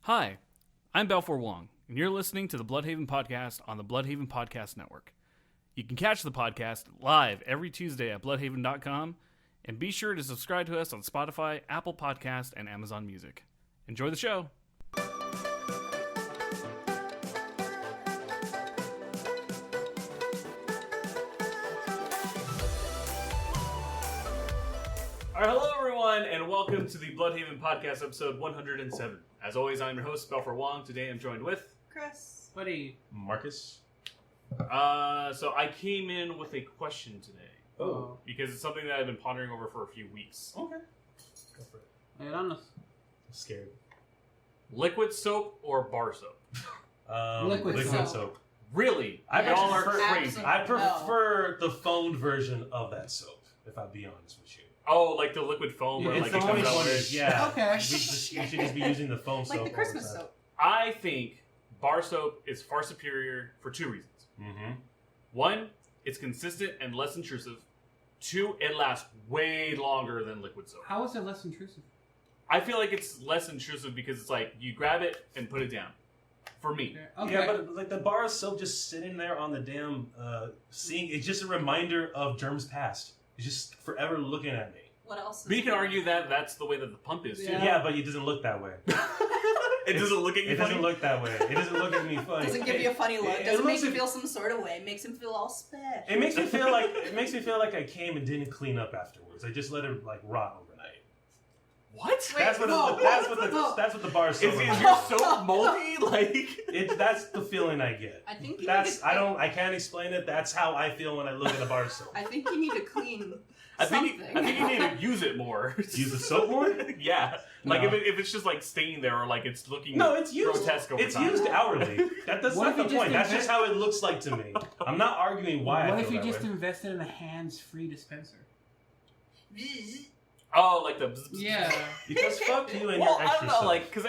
Hi, I'm Balfour Wong, and you're listening to the Bluhdhaven podcast on the Bluhdhaven Podcast Network. You can catch the podcast live every Tuesday at Bluhdhaven.com, and be sure to subscribe to us on Spotify, Apple Podcast, and Amazon Music. Enjoy the show! All right, hello everyone, and welcome to the Bluhdhaven podcast, episode 107. As always, I'm your host, Balfour Wong. Today I'm joined with... Kris. Buddy. Marcus. So I came in with a question today. Oh. Because it's something that I've been pondering over for a few weeks. Okay. Go for it. Lay it on us. I'm scared. Liquid soap or bar soap? Liquid soap. Really? I Y'all are prefer- crazy. Absolutely. I prefer the foamed version of that soap, if I'll be honest with you. Oh, like the liquid foam where It's like the it comes only out one. with... Yeah. Okay. We should just be using the foam soap. Like the Christmas soap. I think bar soap is far superior for two reasons. Mm-hmm. One, it's consistent and less intrusive. Two, it lasts way longer than liquid soap. How is it less intrusive? I feel like it's less intrusive because it's like you grab it and put it down. For me. Okay. Yeah, but like the bar of soap just sitting there on the damn sink, it's just a reminder of germs past. It's just forever looking at me. What else? But you can argue that that's the way that the pump is, too. Yeah, but it doesn't look that way. It doesn't look at you It funny? doesn't look that way. It doesn't look at me funny. Doesn't give you a funny look. It Doesn't make looks you like- feel some sort of way. It makes him feel all special. It makes me feel like I came and didn't clean up afterwards. I just let it like rot overnight. What? Wait, That's what whoa, that's whoa, what the whoa. that's what the bar Is soap. your soap moldy? Like... That's the feeling I get. I think you That's need to, I can't explain it. That's how I feel when I look at a bar soap. I think you need to clean I something. think you need to use it more. Use the soap more? Yeah. Like No. if it's just like staying there or like it's looking No, it's used. grotesque over It's time. used hourly. That's What not if the you just point. That's invest- just how it looks like to me. I'm not arguing why. What I if feel you that just way. invested in a hands-free dispenser? Oh, like the... bzz, bzz, Yeah. Because fuck you and Well, your I extra don't know, stuff. like, because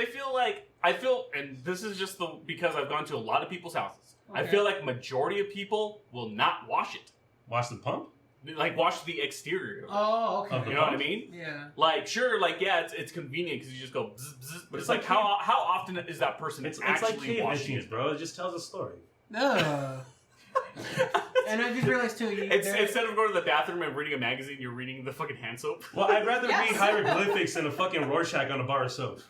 I feel, and this is just because I've gone to a lot of people's houses. I Okay. feel like majority of people will not wash it. Wash the pump. Like, wash the exterior of it. Oh, okay. Of the You know what I pump? mean? Yeah. Like, sure, like, yeah, it's convenient because you just go bzz, bzz, but it's like, how often is that person It's actually like cave washing issues, it? bro. It just tells a story. Ugh. And I just realized too. Instead of going to the bathroom and reading a magazine, you're reading the fucking hand soap. Well, I'd rather Yes. read hieroglyphics than a fucking Rorschach on a bar of soap.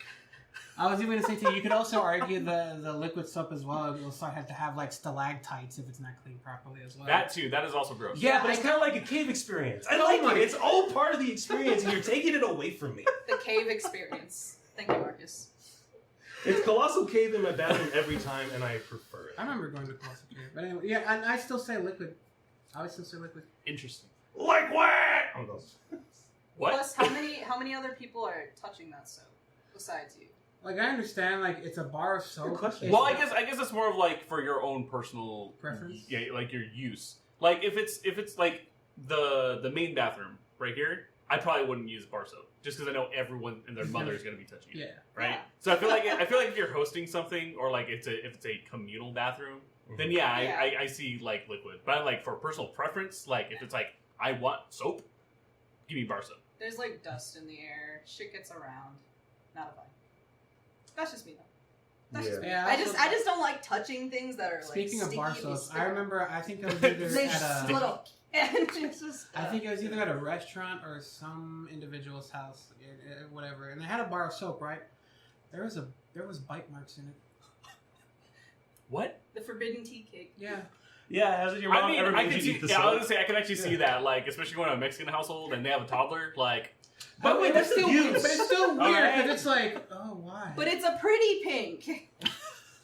I was even going to say too. You could also argue the liquid soap as well. You'll start have to have like stalactites if it's not cleaned properly as well. That too, that is also gross. Yeah, but I it's kind of like a cave experience. I like it. It's all part of the experience, and you're taking it away from me. The cave experience. Thank you, Marcus. It's colossal cave in my bathroom every time, and I prefer it. I remember going to Colossal Cave, but anyway, yeah, and I still say liquid. I would still say liquid. Interesting. Like what? I'm going. What? Plus, how many other people are touching that soap besides you? Like I understand, like it's a bar of soap. Good question. It's Well, I guess it's more of like for your own personal Preference? Yeah, like your use. Like if it's like the main bathroom right here, I probably wouldn't use bar soap just because I know everyone and their mother is going to be touching it. Yeah. Right. Yeah. So I feel like if you're hosting something or like if it's a communal bathroom, then yeah, Yeah. I see like liquid. But like for personal preference, like if it's like I want soap, give me bar soap. There's like dust in the air. Shit gets around. Not a vibe. That's just me though. That's just me. Yeah, I also- just don't like touching things that are like Speaking of sticky bar and soaps, sticky. I remember. I think I was either They at a. little. And it's just. I think it was either at a restaurant or some individual's house, whatever, and they had a bar of soap, right? There was bite marks in it. What? The forbidden tea cake. Yeah. Yeah, hasn't your mom I mean, ever I made can you see. eat the Yeah, I was soap? gonna say I can actually see that, like especially going to a Mexican household and they have a toddler, like. But wait, that's still abuse. weird. But it's still weird Alright. because it's like, oh, why? But it's a pretty pink.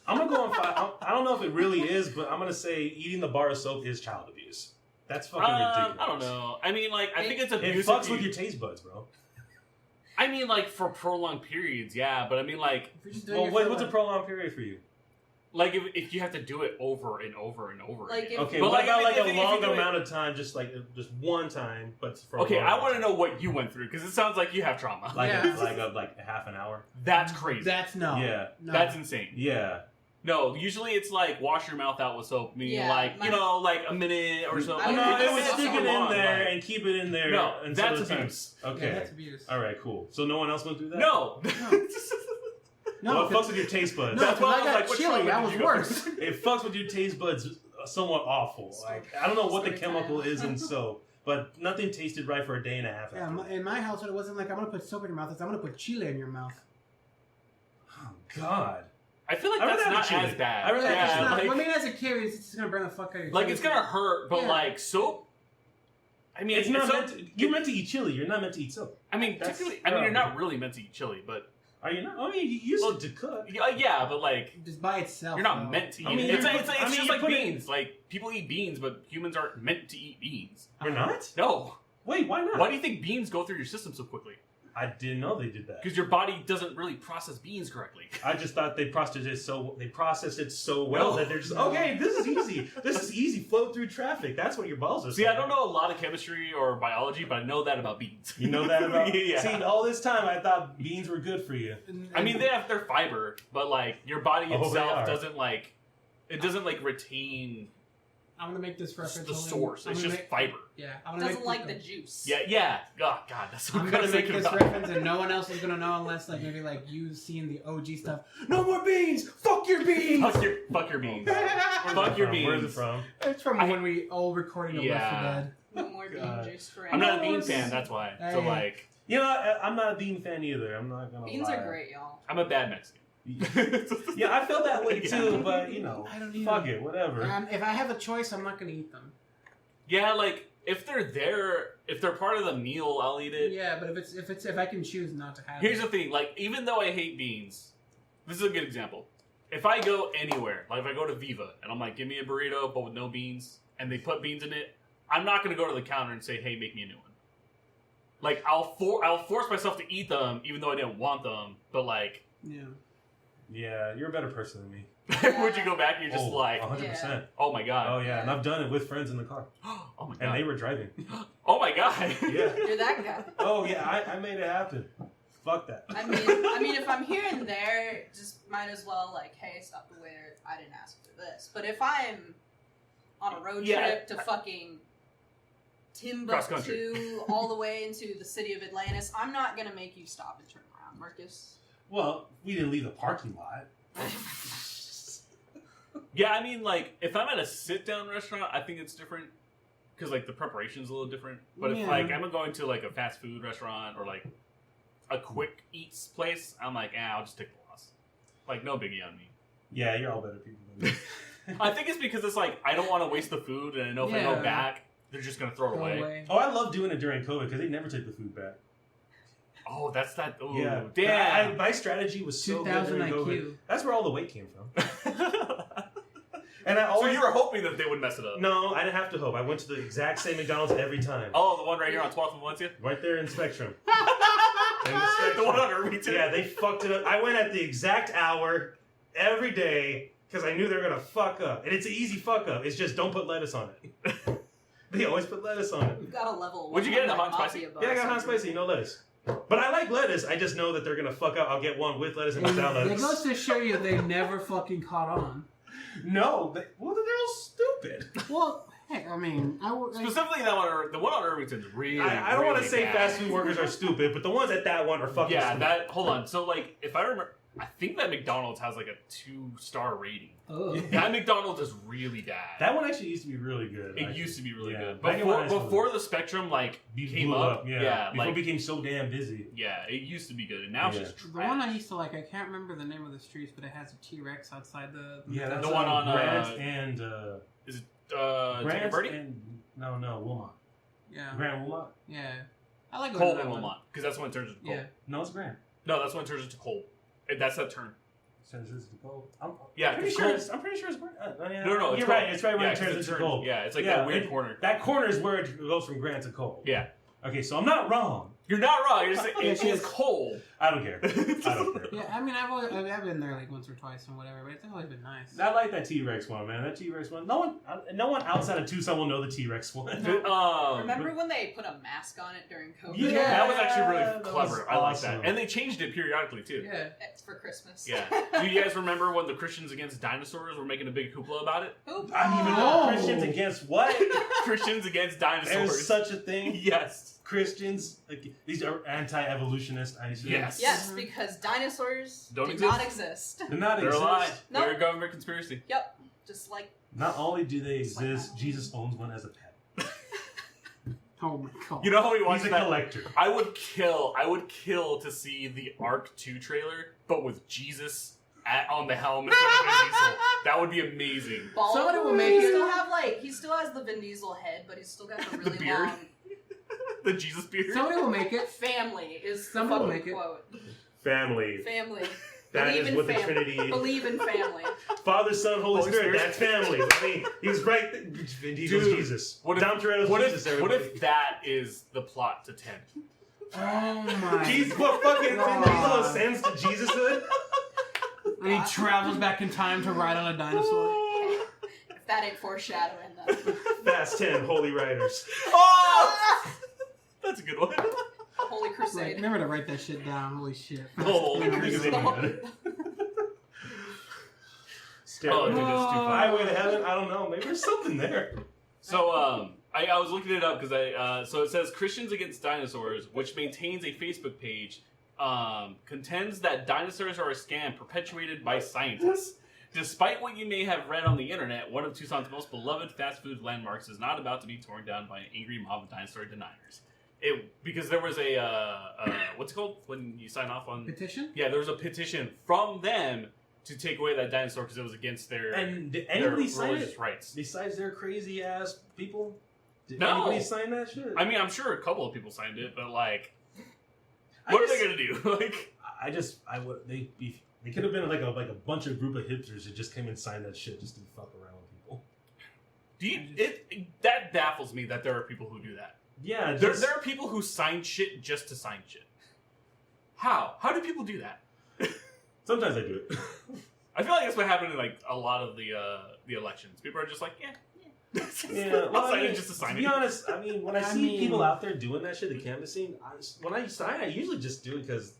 I'm gonna go on five. I don't know if it really is, but I'm gonna say eating the bar of soap is child abuse. That's fucking ridiculous. I don't know. I mean, like I think it's It abuse. fucks if with you- your taste buds, bro. I mean, like for prolonged periods, yeah. But I mean, like, If you're just doing Well, it what, for, what's a like- prolonged period for you? like if you have to do it over and over and over Like again. if- Okay, But what like, about if- like if- a if you longer do it- amount of time, just one time, but for a Okay, longer I want to time? know what you went through because it sounds like you have trauma. Like Yeah. like a half an hour. That's crazy. That's no. Yeah. No. That's insane. Yeah. No, usually it's like wash your mouth out with soap, meaning Yeah, like my- you know, like a minute or so. I Like, don't No, know, it would it's stick also it in long, there like- and keep it in there. No, until that's the time. abuse. Okay. Yeah, that's abuse. All right, cool. So no one else went through that? No. No. No, Well, it fucks with your taste buds. No, That's because why I I was got like, which chili. one That did was you go worse. It fucks with your taste buds somewhat awful. Like I don't know what the chemical is in soap, but nothing tasted right for a day and a half. Yeah, after. in my household, it wasn't like I'm gonna put soap in your mouth. It's I'm gonna put chili in your mouth. Oh God. I feel like I'd that's rather not have chili. as bad. I'd rather have It's chili. not, like, I mean, as a kid, it's just gonna burn the fuck out of your like tongue. it's gonna hurt, but Yeah. like soap. I mean, It's not soap, meant to, you're meant to eat chili. You're not meant to eat soap. I mean, That's technically, I mean, you're wrong. not really meant to eat chili, but Are you not? I mean, you used it to cook. yeah, but like. Just by itself. You're not though. meant to eat I mean, it. It's, you're- it's, I it's mean, just you like put it- beans. Like, people eat beans, but humans aren't meant to eat beans. We're not? No. Wait, why not? Why do you think beans go through your system so quickly? I didn't know they did that. Because your body doesn't really process beans correctly. I just thought they processed it so well No. that they're just okay. This is easy. This is easy. Flow through traffic. That's what your balls are. See, I saying. don't know a lot of chemistry or biology, but I know that about beans. You know that about? Yeah. See, all this time I thought beans were good for you. I mean, they have their fiber, but like your body Oh, they itself are. doesn't like it doesn't like retain I'm gonna make this reference. the only- source. I'm It's gonna just make- fiber. Yeah, I'm gonna Doesn't make like this- the juice. Yeah. Oh God, that's so I'm good. gonna I was make thinking this about. reference and no one else is gonna know unless like maybe like you seeing the OG stuff. No more beans. Fuck your beans. Fuck your beans. Where's Fuck it your from? beans. Where's it from? It's from when we all recording a Yeah. Left 4 Dead. No more bean God. juice for I'm not a anyone. bean fan. That's why. So Hey. like, You know, I'm not a bean fan either. I'm not gonna Beans lie. are great, y'all. I'm a bad Mexican. Yeah, I feel that way Yeah. too, but you know, I don't either. fuck it, whatever. If I have a choice, I'm not gonna eat them. Yeah, like if they're there, if they're part of the meal, I'll eat it. Yeah, but if I can choose not to have Here's it. the thing, like even though I hate beans, this is a good example. If I go anywhere, like if I go to Viva and I'm like, give me a burrito but with no beans, and they put beans in it, I'm not gonna go to the counter and say, hey, make me a new one. Like I'll force myself to eat them even though I didn't want them, but like, Yeah. Yeah, you're a better person than me. would you go back and you're just like, 100%. oh my god, Oh yeah, and I've done it with friends in the car, oh my god, and they were driving. oh my god, Yeah. You're that guy. Oh yeah, I made it happen. Fuck that. I mean, if I'm here and there, just might as well like, hey, stop the waiter. I didn't ask for this. But if I'm on a road Yeah, trip to fucking Cross-country. Timbuktu all the way into the city of Atlantis, I'm not gonna make you stop and turn around, Marcus. Well, we didn't leave the parking lot. Yeah, I mean, like, if I'm at a sit-down restaurant, I think it's different. Because, like, the preparation's a little different. But if, Yeah. like, I'm going to, like, a fast food restaurant or, like, a quick eats place, I'm like, I'll just take the loss. Like, no biggie on me. Yeah, you're all better people than me. I think it's because it's like, I don't want to waste the food, and I know if I go Yeah. back, they're just going to throw it Go away. away. Oh, I love doing it during COVID because they never take the food back. Oh, that's that. Oh, Yeah, damn. my strategy was so good 2000 during COVID. IQ. That's where all the weight came from. And I So always you were hoping that they would mess it up? no, I didn't have to hope. I went to the exact same McDonald's every time. Oh, the one right here on 12th and Valencia? Right there in Spectrum. The one on Irvington? Yeah, they fucked it up. I went at the exact hour every day because I knew they were gonna fuck up. And it's an easy fuck up. It's just don't put lettuce on it. They always put lettuce on it. You've got a level. Would you get it in 100 hot and spicy? mafia boss Yeah, I got hot on you. spicy, no lettuce. But I like lettuce. I just know that they're gonna fuck up. I'll get one with lettuce and without It lettuce. goes to show you they never fucking caught on. No, well, they're all stupid. Well, hey, I mean, Specifically, that one, the one on Irvington's really. I don't want to really say bad. fast food workers are stupid, but the ones at that one are fucking Yeah, stupid. that. Hold on. So, like, if I remember, I think that McDonald's has like a 2-star rating. oh. That McDonald's is really bad. That one actually used to be really good. It used to be really Yeah. good. Back in Before, when I was before the Spectrum like came blew up, yeah. Before like it became so damn busy. yeah, it used to be good, and now it's Yeah. just The one I trash. used to like, I can't remember the name of the streets, but it has a T-Rex outside the Yeah, that's The one on, Grant and Grant Birdie? and no, Wilmot. Yeah, Grant Wilmot. yeah. I like Cole going to and that one. Wilmot, because that's when it turns into Cole. Yeah. No, it's Grant. No, that's when it turns into Cole. That's that turn. Says it's the gold. I'm Yeah, pretty it's sure. gold. I'm pretty sure it's Grant. Yeah. No, it's you're Cole. right. It's right when Yeah, it turns 'cause into gold. Yeah, it's like Yeah, that weird it- corner. That corner is where it goes from Grant to Cole. Yeah, Okay, so I'm not wrong. you're not wrong. You're just saying Yeah, it she is is. Cole. I don't care. I don't care. Yeah, I mean, I've been there like once or twice and whatever, but it's always been nice. I like that T-Rex one, man. That T-Rex one. No one outside of Tucson will know the T-Rex one. Remember when they put a mask on it during COVID? Yeah. That was actually really That was clever. I like awesome. that. And they changed it periodically, too. Yeah. It's for Christmas. Yeah. Do you guys remember when the Christians Against Dinosaurs were making a big hoopla about it? I don't even know Oh. Christians against what? Christians Against There's Dinosaurs. such a thing. Yes. Christians, these are anti-evolutionist. I assume. Yes, because dinosaurs Don't did exist. not exist. They're not They're a exist. lie. Nope. They're a government conspiracy. Yep, just like Not only do they Just like exist, that. Jesus owns one as a pet. Oh my god. You know how we watched He's a that? collector. I would kill to see the Ark 2 trailer, but with Jesus on the helm instead of Vin Diesel. That would be amazing. Somebody will make he it- still have he still has the Vin Diesel head, but he's still got the really beard. long The Jesus beard. Somebody will make it. family is the Somebody will fucking make it. quote. Family. Family. That Believe is in what the family. Trinity is. Believe in family. Father, Son, Holy Holy Spirit. Spirit. That's family. I mean, he was right. Vin Diesel's Dude, Jesus. what if- Dom Toretto's What Jesus. if, what everybody. if that is the plot to 10? Oh my. Jesus, what fucking Vin Diesel God. ascends to Jesushood? And he travels back in time to ride on a dinosaur. If that ain't foreshadowing, then Fast 10, Holy Riders. Oh! That's a good one. Holy Like, Crusade. remember to write that shit down. Holy shit. Holy Yeah. Crusade. The whole- Oh, Stairway. dude, that's too funny. Highway to Heaven? I don't know. Maybe there's something there. So, I was looking it up because so it says Christians Against Dinosaurs, which maintains a Facebook page, contends that dinosaurs are a scam perpetuated by scientists. Despite what you may have read on the internet, one of Tucson's most beloved fast food landmarks is not about to be torn down by an angry mob of dinosaur deniers. Because there was what's it called when you sign off on? Petition? Yeah, there was a petition from them to take away that dinosaur because it was against their And did their anybody sign religious it? rights. Besides their crazy ass people? Did No. anybody sign that shit? I mean, I'm sure a couple of people signed it, but like, I what are just- they gonna do? Like, they could have been like a bunch of group of hipsters that just came and signed that shit just to fuck around with people. that baffles me that there are people who do that. Yeah, There just, are people who sign shit just to sign shit. How? How do people do that? sometimes I do it. I feel like that's what happened in like a lot of the elections. People are just like, yeah. Yeah, I'll sign it just to sign be it. honest, I mean, when I I see mean- people out there doing that shit, the canvassing, when I sign, I usually just do it because,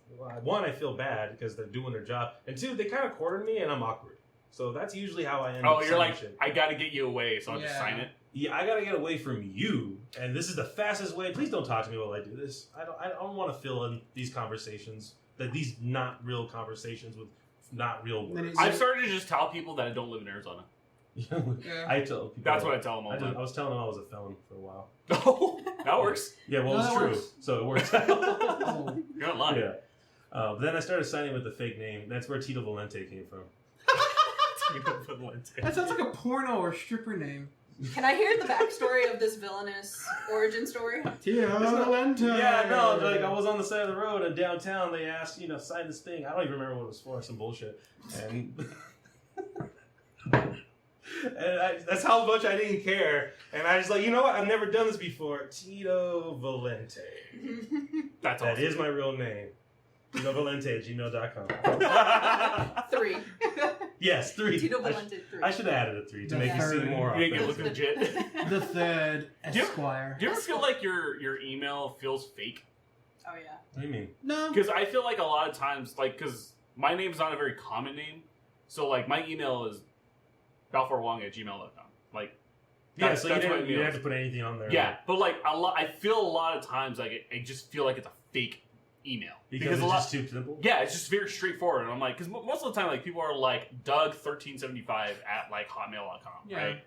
one, I feel bad because they're doing their job, and two, they kind of cornered me and I'm awkward. So that's usually how I end up Oh, you're signing like, shit. I gotta get you away, so I'll just Yeah. sign it. Yeah, I gotta get away from you, and this is the fastest way. Please don't talk to me while I do this. I don't want to fill in these conversations, these not real conversations with not real Then words. it- I've started to just tell people that I don't live in Arizona. Yeah. I tell people That's what I tell them all the I time. was telling them I was a felon for a while. Oh, that works. Yeah, well, No, it's that true, works. so it works. Oh. You're not lying. Yeah. But then I started signing with the fake name. That's where Tito Valente came from. That sounds like a porno or stripper name. Can I hear the backstory of this villainous origin story? Tia Valente. Yeah, no, like I was on the side of the road in downtown. They asked, sign this thing. I don't even remember what it was for, some bullshit. And, that's how much I didn't care. And I was like, you know what? I've never done this before. Tito Valente. That's That awesome. is my real name. TitoValente@gmail.com. 3. Yes, 3. Tito I, Valente 3. I should have added a 3 to make you seem more You make it authentic. look legit. The third Do you- Esquire. Do you ever feel like your email feels fake? Oh yeah. What do you mean? No. Because I feel like a lot of times, because my name's not a very common name, so like my email is balfourwong@gmail.com. Like, Yeah, that's so you my didn't email. have to put anything on there. Yeah, but like I feel a lot of times like I just feel like it's a fake email Because a it's lot. just too simple? Yeah, it's just very straightforward, and I'm like, because most of the time, like people are like Doug1375@hotmail.com, Yeah. right?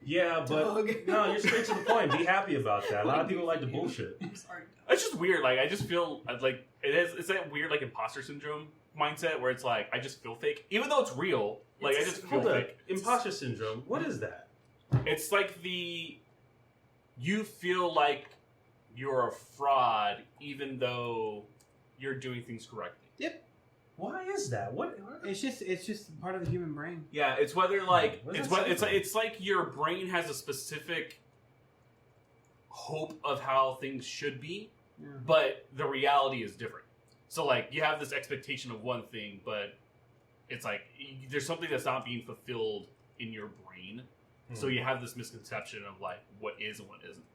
Yeah, but Doug. no, you're straight to the point. Be happy about that. A lot of people like the bullshit. I'm sorry. It's just weird. Like I just feel like it's that weird like imposter syndrome mindset where it's like I just feel fake, even though it's real. Like I just feel Hold up. fake. Imposter syndrome. What is that? It's like you feel like you're a fraud even though you're doing things correctly. Why is that? What? It's just part of the human brain. Yeah, it's whether like What does it's that say? it's like your brain has a specific hope of how things should be, Yeah. but the reality is different. So like you have this expectation of one thing, but it's like there's something that's not being fulfilled in your brain. So you have this misconception of like what is and what isn't.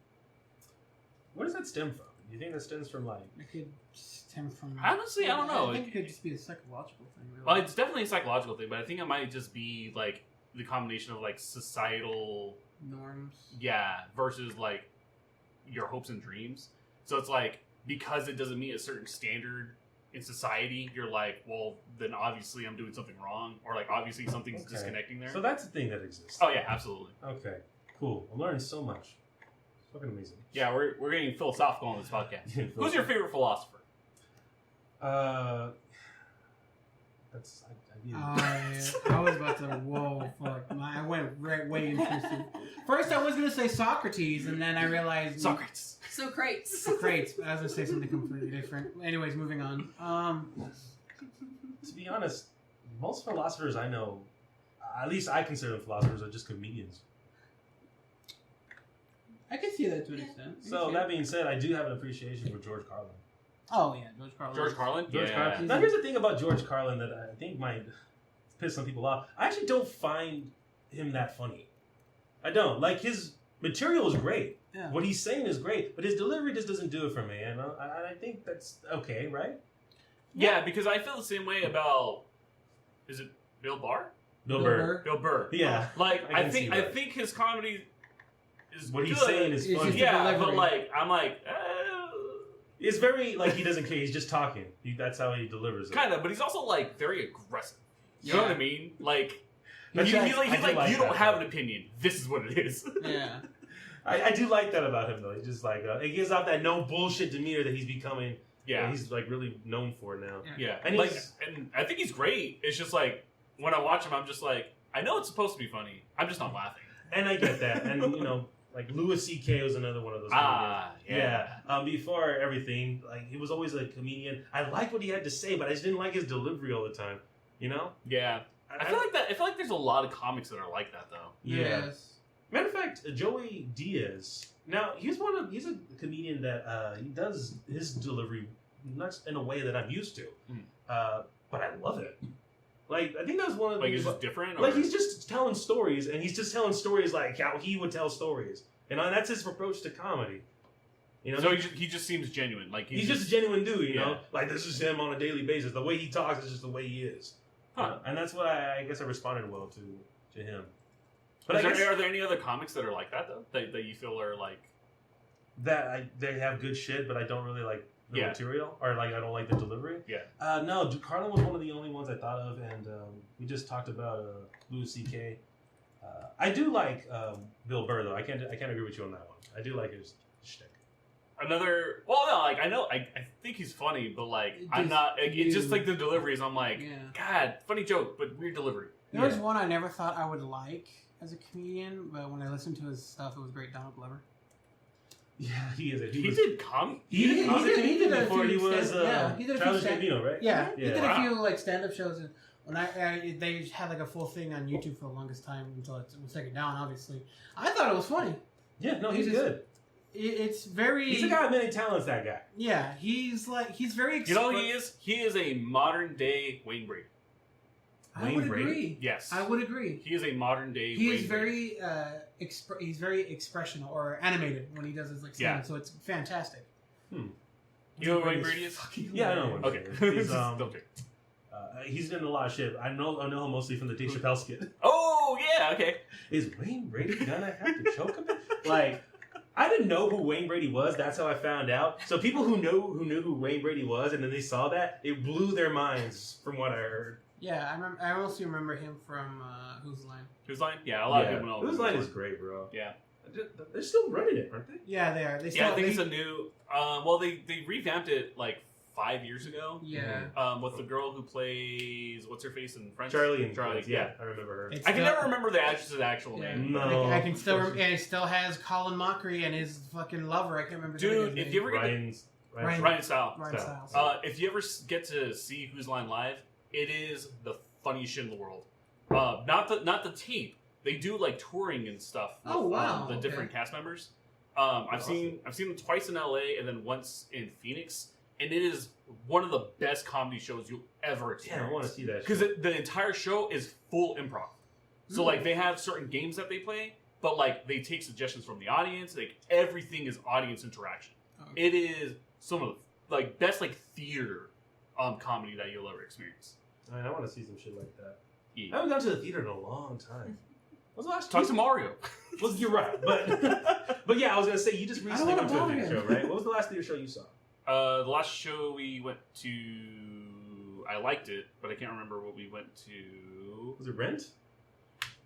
Where does that stem from? Do you think that stems from like? It could stem from. Honestly, I don't know. I think it could just be a psychological thing. Really. Well, it's definitely a psychological thing, but I think it might just be like the combination of like societal, norms. yeah, versus like your hopes and dreams. So it's like, because it doesn't meet a certain standard in society, you're like, well, then obviously I'm doing something wrong, or like obviously something's disconnecting there. So that's a thing that exists. Oh yeah, absolutely. Okay, cool. I'm learning so much. It's fucking amazing. Yeah, we're getting philosophical on this podcast. Who's your favorite philosopher? That's I was about to. Whoa, fuck! I went way interested. First, I was gonna say Socrates, and then I realized Socrates. Socrates. Socrates. I was gonna say something completely different. Anyways, moving on. To be honest, most philosophers I know, at least I consider them philosophers, are just comedians. I can see that to an extent. So that being said, I do have an appreciation for George Carlin. Oh yeah, George Carlin. George Carlin? George Carlin. Now here's the thing about George Carlin that I think might piss some people off. I actually don't find him that funny. I don't. Like, his material is great. Yeah. What he's saying is great, but his delivery just doesn't do it for me. And I think that's okay, right? Yeah, because I feel the same way about, is it Bill Barr? Bill Burr. Bill Burr. Yeah. Like, I I can see think that. his comedy is What good. he's saying is It's funny. just Yeah, delivery. but like, I'm like, It's very, like, he doesn't care. He's just talking. That's how he delivers it. kind of, but he's also like very aggressive. You know Yeah. what I mean? Like, That's he's right. like, I do like you don't that, have though. an opinion. This is what it is. Yeah. I do like that about him, though. He's just like, it gives off that no bullshit demeanor that he's becoming. Yeah. He's, like, really known for now. Yeah, And like, he's- and I think he's great. It's just like when I watch him, I'm just like, I know it's supposed to be funny. I'm just not laughing. And I get that. And, you know, like, Louis C.K. was another one of those comedians. Yeah. Before everything, like, he was always a comedian. I liked what he had to say, but I just didn't like his delivery all the time. You know? Yeah. I feel like that. I feel like there's a lot of comics that are like that, though. Yeah. Yes. Matter of fact, Joey Diaz. Now he's a comedian that he does his delivery not in a way that I'm used to, but I love it. Like, I think that's one of the Like, things it's just different. like or- he's just telling stories, and he's just telling stories like how he would tell stories, and that's his approach to comedy. You know, So he just seems genuine. Like he's just a genuine dude. You know, Yeah. like this is him on a daily basis. The way he talks is just the way he is. Huh. And that's what I guess I responded well to him. But Are I guess there any other comics that are like that though? That you feel are like? they have good shit, but I don't really like the Yeah. material, or like I don't like the delivery. Yeah. No, Carlin was one of the only ones I thought of, and we just talked about Louis C.K. I do like Bill Burr though. I can't agree with you on that one. I do like his shtick. Another. Well, no. Like I know. I think he's funny, but like I'm not. Like, it's just like the deliveries. I'm like, Yeah. God, funny joke, but weird delivery. There was one I never thought I would like as a comedian, but when I listened to his stuff, it was great. Donald Glover. Yeah, he is. He did comedy. He did a before few he was stand- yeah, he did a few Childish stand- Gambino, right? Yeah, he Yeah. did Wow. a few like stand-up shows. And when they had like a full thing on YouTube for the longest time until it was taken down. Obviously, I thought it was funny. Yeah, no, he's He just- good. It's very. He's a guy with many talents. That guy. Yeah, he's very. You know who he is? He is a modern day Wayne Brady. I would Wayne Brady? agree. Yes. I would agree. He is a modern day. He Wayne is Brady. very he's very expressional or animated when he does his like stand Yeah. so it's fantastic. You know who Wayne Brady is? Yeah, I know him. Okay. He's, Okay. he's in a lot of shit. I know him mostly from the Dave Chappelle skit. Oh yeah. Okay. Is Wayne Brady gonna have to choke him? Like, I didn't know who Wayne Brady was. That's how I found out. So people who knew who Wayne Brady was, and then they saw that, it blew their minds from what I heard. Yeah, I also remember him from Whose Line. Whose Line? Yeah, a lot of people know. Whose Line is great, bro. Yeah. They're still running it, aren't they? Yeah, they are. They still. Yeah, I think they, it's a new. Well, they revamped it like 5 years ago. yeah. With the girl who plays what's her face in French? Charlie. Yeah. I remember her. It's I can still- never remember the actress's actual Yeah. name. No. I can still and it still has Colin Mockery and his fucking lover. I can't remember. Dude, his if name. you ever get Ryan- Ryan Style. Ryan Style. Stiles. If you ever get to see Whose Line live, it is the funniest shit in the world. Not the tape. They do like touring and stuff. With, Oh, wow. the Okay. different cast members. I've seen them twice in LA and then once in Phoenix, and it is one of the best comedy shows you'll ever experience. Damn, I want to see that. Because shit. the entire show is full improv. So like they have certain games that they play, but like they take suggestions from the audience. Like everything is audience interaction. Okay. It is some of the like best like theater comedy that you'll ever experience. I want to see some shit like that. Yeah. I haven't gone to the theater in a long time. What's the last? Talk to Mario. Well, you're right, but yeah, I was gonna say you just recently went to a bother theater show, him. right? What was the last theater show you saw? The last show we went to, I liked it, but I can't remember what we went to. Was it Rent?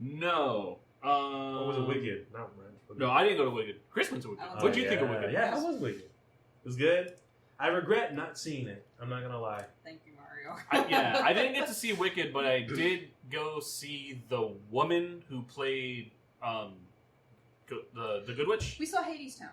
No. Or was it Wicked? Not Rent. No, I didn't go to Wicked. Chris went to Wicked. Oh, What did you think of Wicked? Yeah, how was Wicked? It was good. I regret not seeing it. I'm not gonna lie. Thank you, Mario. I didn't get to see Wicked, but I did go see the woman who played the Good Witch. We saw Hades Town,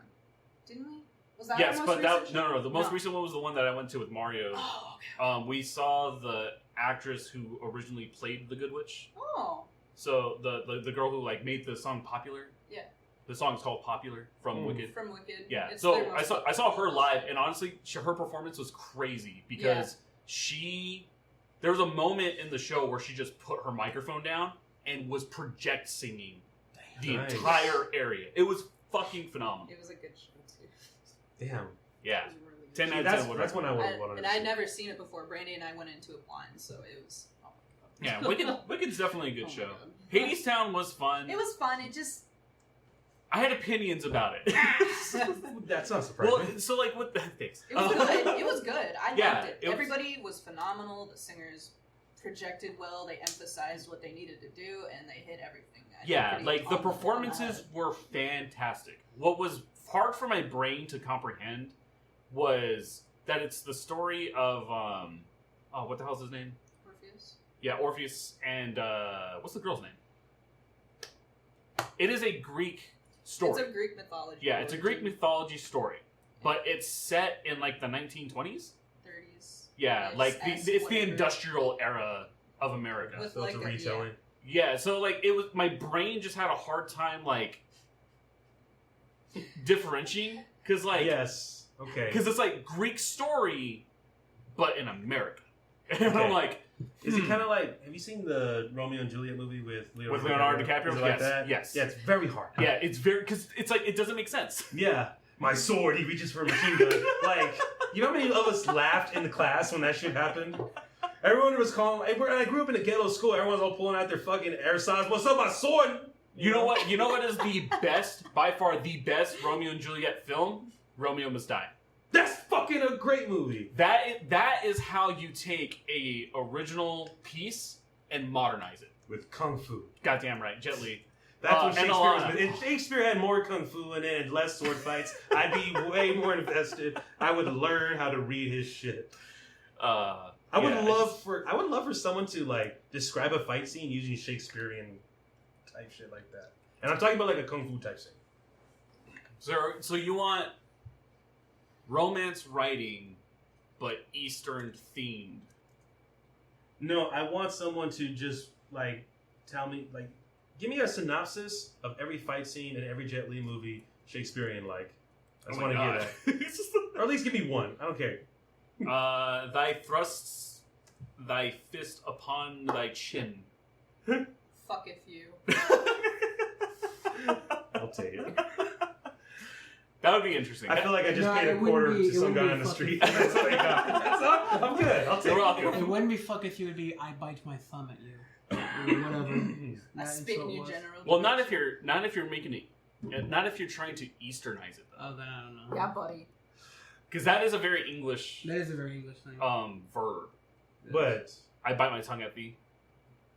didn't we? Was that Yes, our most but that recent no. The most No. recent one was the one that I went to with Mario. Oh, okay. We saw the actress who originally played the Good Witch. Oh, So the girl who like made the song popular. Yeah. The song's called "Popular" from Wicked. from Wicked. Yeah. It's So their I most saw her live, and honestly, her performance was crazy because there was a moment in the show where she just put her microphone down and was project singing the Nice. entire area. It was fucking phenomenal. It was a good show too. Damn. Yeah. It was really good. 10 out of That's 10. that's when I wanted And to I'd see. never seen it before. Brandy and I went into it blind, so it was. Oh my god. Yeah, Wicked's definitely a good Oh my show. God. Hades Town was fun. It was fun. It just. I had opinions about it. That's not surprising. Well, so like what the thanks. It was good. It was good. I Yeah, liked it. it was- Everybody was phenomenal. The singers projected well. They emphasized what they needed to do, and they hit everything. I did Yeah, pretty like the on that. performances were fantastic. What was hard for my brain to comprehend was that it's the story of what the hell's his name? Orpheus. Yeah, Orpheus and what's the girl's name? It is a Greek story. It's a Greek mythology. Yeah, it's a Greek origin. mythology story, but it's set in like the 1920s. 30s. Yeah, Yes, like as it's the whatever. industrial era of America. With so it's a like a- retelling. Yeah, so like it was my brain just had a hard time like differentiating because like Yes. Okay. because it's like Greek story, but in America, and Okay. I'm like, Is it kind of like? Have you seen the Romeo and Juliet movie with Leonardo DiCaprio? Is it like Yes, that? yes. Yeah, it's very hard. yeah, it's very because it's like it doesn't make sense. Yeah. My sword. He reaches for a machine gun. Like, you know how many of us laughed in the class when that shit happened? Everyone was calling. I grew up in a ghetto school. Everyone's all pulling out their fucking airsoft. What's up, my sword? You know what? You know what is the best, by far the best Romeo and Juliet film? Romeo Must Die. That's fucking a great movie. That is how you take a original piece and modernize it. With kung fu. Goddamn right, Jet Li. That's what and Shakespeare Alana. was. If Shakespeare had more kung fu in it and less sword fights, I'd be way more invested. I would learn how to read his shit. I would love for someone to like describe a fight scene using Shakespearean type shit like that. And I'm talking about like a kung fu type scene. So you want romance writing, but Eastern themed. No, I want someone to just like tell me like give me a synopsis of every fight scene in every Jet Li movie Shakespearean like. I just want to hear that. It's just Or at least give me one. I don't care. thy thrusts thy fist upon thy chin. Fuck if you. I'll take it. That would be interesting. I feel like I just No, paid it a wouldn't quarter be- to it some wouldn't guy be on the fucking street. funny. That's what I got. That's all. I'm good. I'll take You're it. welcome. It wouldn't be fuck if you would be I bite my thumb at you. Or whatever. I that spit in insult your was. general. Well, not if you're making it, not if you're trying to Easternize it though, Oh, then I don't know. Yeah, buddy. because that is a very English That is a very English thing. verb. But I bite my tongue at thee.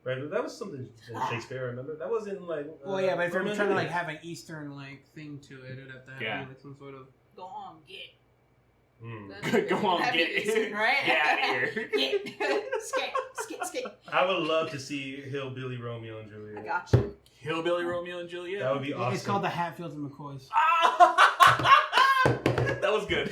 right, but that was something in Shakespeare. I remember that was in like. Well, yeah, but if you're Romeo trying to and like Juliet. have an Eastern like thing to it, it'd have to have Yeah. like some sort of. Go on, get. Go on, That'd be get Eastern, right? Get out of here. Get. Skate. I would love to see Hillbilly Romeo and I Juliet. got you. Hillbilly Romeo and Juliet. That would be awesome. It's called the Hatfields and McCoys. That was good.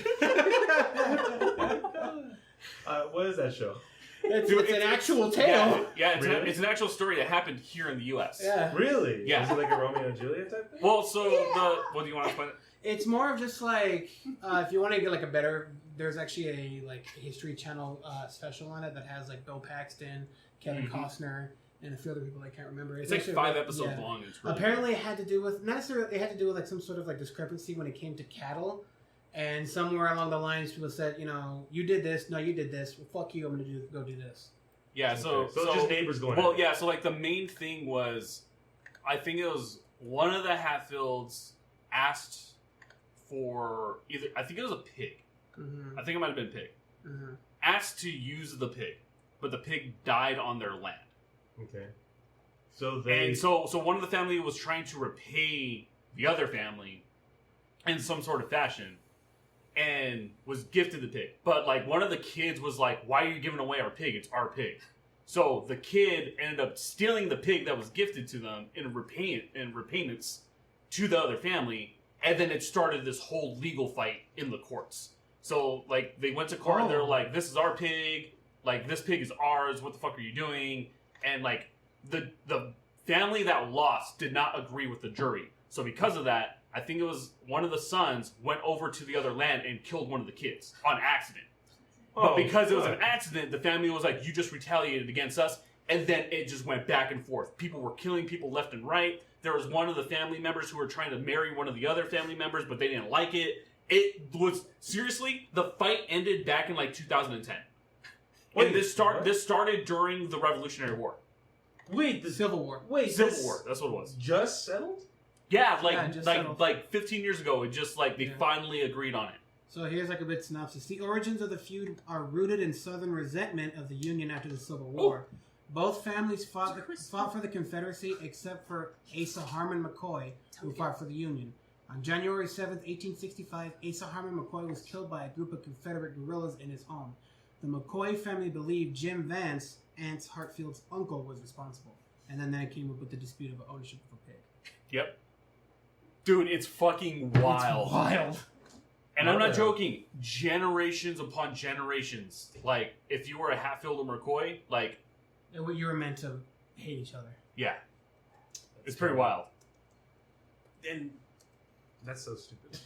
What is that show? It's an actual tale. Yeah, Really? it's an actual story that happened here in the U.S. Yeah. Really? Yeah. Is it like a Romeo and Juliet type thing? Well, so what do you want to explain it? It's more of just like if you want to get like a better. There's actually a like History Channel special on it that has like Bill Paxton, Kevin Mhm. Costner, and a few other people I can't remember. It's like actually 5 really- episodes yeah. long. It's really Apparently, it had to do with not necessarily. It had to do with like some sort of like discrepancy when it came to cattle, and somewhere along the lines, people said, you know, you did this, no, you did this. Well, fuck you, I'm gonna go do this. yeah. So Okay. So it's just neighbors going. well, at it. yeah. So like the main thing was, I think it was one of the Hatfields asked for either. I think it was a pig. Mm-hmm. I think it might have been pig. Mm-hmm. Asked to use the pig, but the pig died on their land. Okay. So they so one of the family was trying to repay the other family in some sort of fashion, and was gifted the pig. But like one of the kids was like, "Why are you giving away our pig? It's our pig." So the kid ended up stealing the pig that was gifted to them in repayments to the other family, and then it started this whole legal fight in the courts. So like they went to court and they're like, "This is our pig. Like this pig is ours. What the fuck are you doing?" And like the family that lost did not agree with the jury. So because of that, I think it was one of the sons went over to the other land and killed one of the kids on accident. But because it was an accident, the family was like, "You just retaliated against us." And then it just went back and forth. People were killing people left and right. There was one of the family members who were trying to marry one of the other family members, but they didn't like it. It was, seriously, the fight ended back in like 2010. And this started during the Revolutionary War. Wait, the Civil War. Wait, Civil War, that's what it was. Just settled? Yeah, settled. like 15 years ago, it just like they finally agreed on it. So here's like a bit synopsis. The origins of the feud are rooted in Southern resentment of the Union after the Civil War. Both families fought for the Confederacy, except for Asa Harmon McCoy, who fought for the Union. On January 7th, 1865, Asa Harmon McCoy was killed by a group of Confederate guerrillas in his home. The McCoy family believed Jim Vance, Aunt Hartfield's uncle, was responsible. And then that came up with the dispute of ownership of a pig. Yep. Dude, it's fucking wild. It's wild. And I'm not joking. Generations upon generations. Like, if you were a Hatfield or McCoy, like... You were meant to hate each other. Yeah. It's pretty wild. And that's so stupid.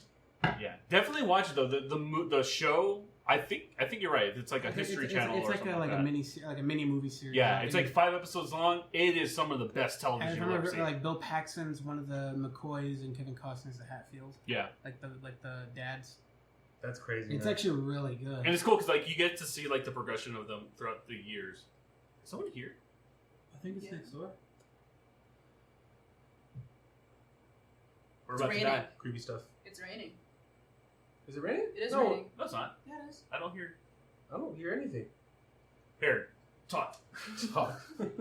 Yeah. Definitely watch it, though. The show... I think you're right. It's like a History Channel it's or like something like that. a mini movie series. Yeah, it's like 5 episodes long. It is some of the best I television you've ever remember seen. like Bill Paxton's one of the McCoys and Kevin Costner's the Hatfield. Yeah, like the dads. That's crazy. It's actually really good. and it's cool because like you get to see like the progression of them throughout the years. Is someone here? I think it's next door. We're It's about to raining. die. creepy stuff. It's raining. Is it raining? It is No, raining. No, it's not. Yeah, it is. I don't hear. I don't hear anything. Here, talk. Talk.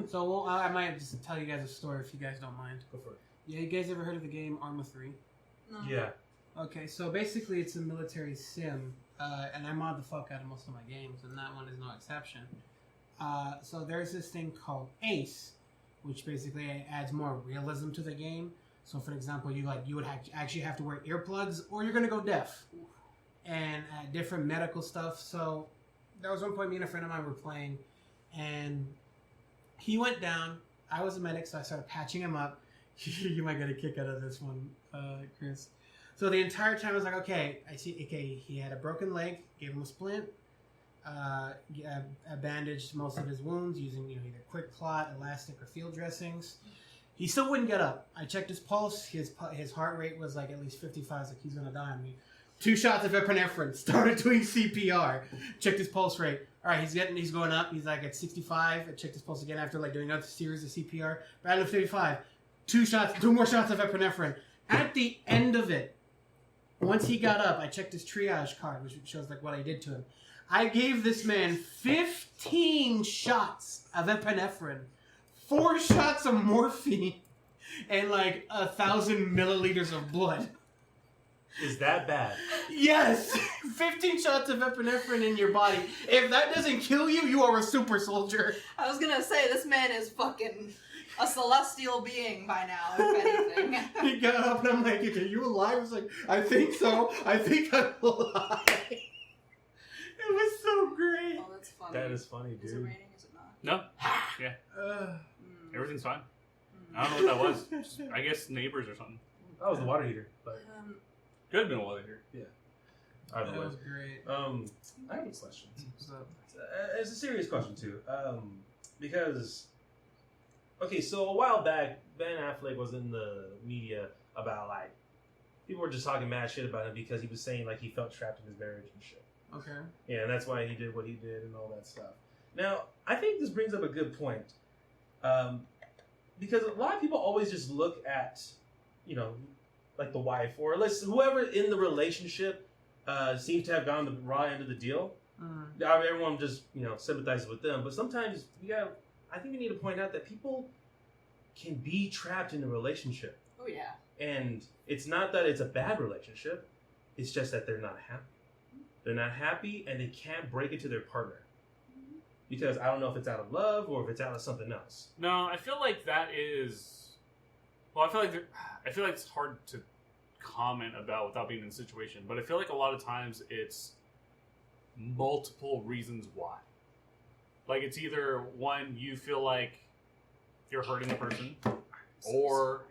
So well, I might just tell you guys a story if you guys don't mind. Go for it. Yeah, you guys ever heard of the game Arma 3? No. Yeah. Okay, so basically it's a military sim, and I mod the fuck out of most of my games, and that one is no exception. So there's this thing called Ace, which basically adds more realism to the game. So for example, you would actually have to wear earplugs, or you're gonna go deaf, and different medical stuff. So there was one point me and a friend of mine were playing, and he went down. I was a medic, so I started patching him up. You might get a kick out of this one, Chris. So the entire time I was like, okay, I see. Okay, he had a broken leg. Gave him a splint. Bandaged most of his wounds using either quick clot, elastic, or field dressings. He still wouldn't get up. I checked his pulse. His heart rate was like at least 55. It's like he's gonna die on me. 2 shots of epinephrine. Started doing CPR. Checked his pulse rate. All right, he's going up. He's like at 65. I checked his pulse again after like doing another series of CPR. Right at 55. 2 more shots of epinephrine. At the end of it, once he got up, I checked his triage card, which shows like what I did to him. I gave this man 15 shots of epinephrine, 4 shots of morphine, and like 1,000 milliliters of blood. Is that bad? Yes! 15 shots of epinephrine in your body. If that doesn't kill you, you are a super soldier. I was gonna say, this man is fucking a celestial being by now, if anything. He got up and I'm like, are you alive? I was like, I think so. I think I'm alive. It was so great. Oh, that's funny. That is funny, dude. Is it raining? Is it not? No. Yeah. Uh, Everything's fine. I don't know what that was. Just, I guess neighbors or something. That was the water heater, but Could have been a while later. either that way. was great. I have a question. What's up? It's a serious question too, because so a while back, Ben Affleck was in the media about like people were just talking mad shit about him because he was saying like he felt trapped in his marriage and shit. Okay. Yeah, and that's why he did what he did and all that stuff. Now, I think this brings up a good point, because a lot of people always just look at, you know, like the wife or whoever in the relationship seems to have gone the raw end of the deal. Everyone just, you know, sympathizes with them. But sometimes I think we need to point out that people can be trapped in a relationship. Oh yeah. And it's not that it's a bad relationship. It's just that they're not happy. They're not happy and they can't break it to their partner. Because I don't know if it's out of love or if it's out of something else. No, I feel like that is... Well, I feel like it's hard to comment about without being in the situation. But I feel like a lot of times it's multiple reasons why. Like, it's either, one, you feel like you're hurting the person, or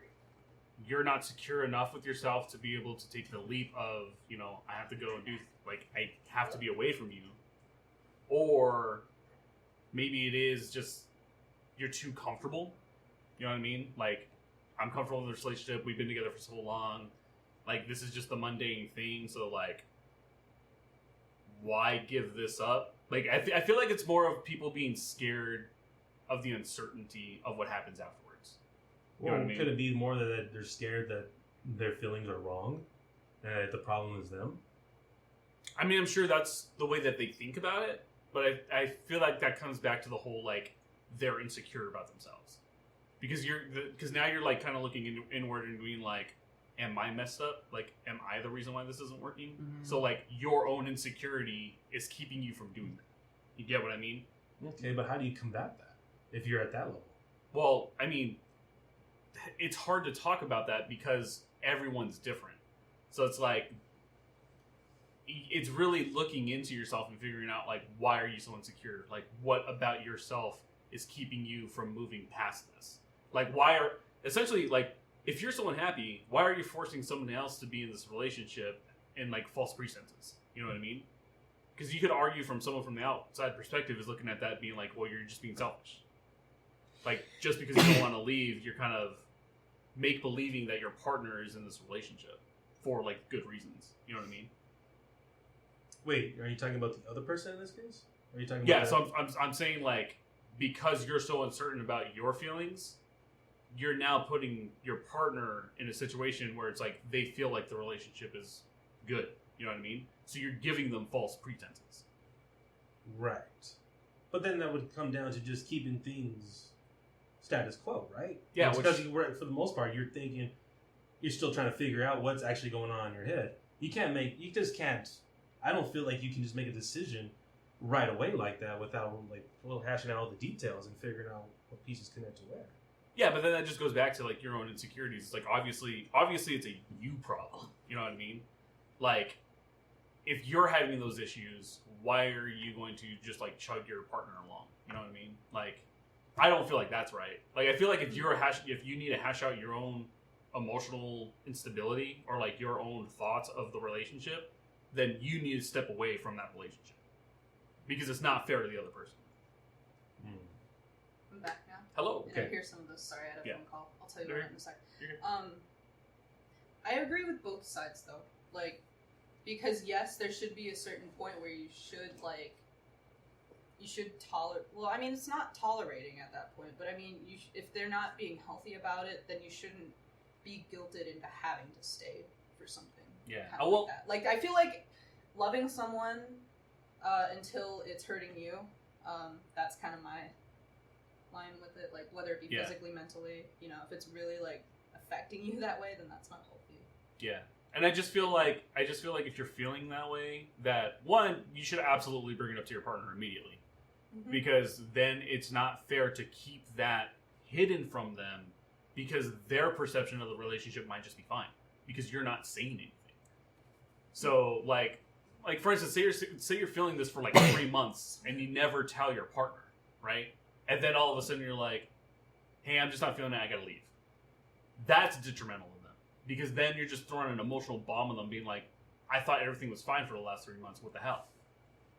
you're not secure enough with yourself to be able to take the leap of, you know, I have to go and do, like, I have to be away from you. Or maybe it is just you're too comfortable. You know what I mean? Like, I'm comfortable in this relationship. We've been together for so long. Like, this is just the mundane thing. So, like, why give this up? Like, I feel like it's more of people being scared of the uncertainty of what happens afterwards. You know what I mean? Could it be more that they're scared that their feelings are wrong and that the problem is them? I mean, I'm sure that's the way that they think about it, but I feel like that comes back to the whole, like, they're insecure about themselves. Because now you're, like, kind of looking inward and being like, am I messed up? Like, am I the reason why this isn't working? Mm-hmm. So, like, your own insecurity is keeping you from doing that. You get what I mean? Okay, but how do you combat that if you're at that level? Well, I mean, it's hard to talk about that because everyone's different. So it's like, it's really looking into yourself and figuring out, like, why are you so insecure? Like, what about yourself is keeping you from moving past this? Like, essentially, like, if you're so unhappy, why are you forcing someone else to be in this relationship in, like, false pretenses? You know what I mean? Because you could argue from someone from the outside perspective is looking at that being like, well, you're just being selfish. Like, just because you don't want to leave, you're kind of make-believing that your partner is in this relationship for, like, good reasons. You know what I mean? Wait, are you talking about the other person in this case? Or are you talking Yeah, about so I'm saying, like, because you're so uncertain about your feelings, you're now putting your partner in a situation where it's like they feel like the relationship is good. You know what I mean? So you're giving them false pretenses. Right. But then that would come down to just keeping things status quo, right? Yeah, because for the most part, you're thinking, you're still trying to figure out what's actually going on in your head. You just can't, I don't feel like you can just make a decision right away like that without, like, a little hashing out all the details and figuring out what pieces connect to where. Yeah, but then that just goes back to, like, your own insecurities. It's like, obviously it's a you problem. You know what I mean? Like, if you're having those issues, why are you going to just, like, chug your partner along? You know what I mean? Like, I don't feel like that's right. Like, I feel like if you need to hash out your own emotional instability or, like, your own thoughts of the relationship, then you need to step away from that relationship because it's not fair to the other person. I'm back now. Hello. And I hear some of those. Sorry, I had a phone call. I'll tell you about it in a second. I agree with both sides though. Like, because yes, there should be a certain point where you should tolerate. Well, I mean, it's not tolerating at that point, but I mean, if they're not being healthy about it, then you shouldn't be guilted into having to stay for something. Yeah. Like that. Like, I feel like loving someone until it's hurting you. That's kind of my line with it. Like, whether it be physically, mentally, you know, if it's really, like, affecting you that way, then that's not healthy. Yeah. And I just feel like if you're feeling that way, that one, you should absolutely bring it up to your partner immediately. Mm-hmm. Because then it's not fair to keep that hidden from them because their perception of the relationship might just be fine because you're not saying anything. So, like for instance, say you're feeling this for like 3 months and you never tell your partner, right? And then all of a sudden you're like, hey, I'm just not feeling it, I gotta leave. That's detrimental to them. Because then you're just throwing an emotional bomb on them being like, I thought everything was fine for the last 3 months, what the hell?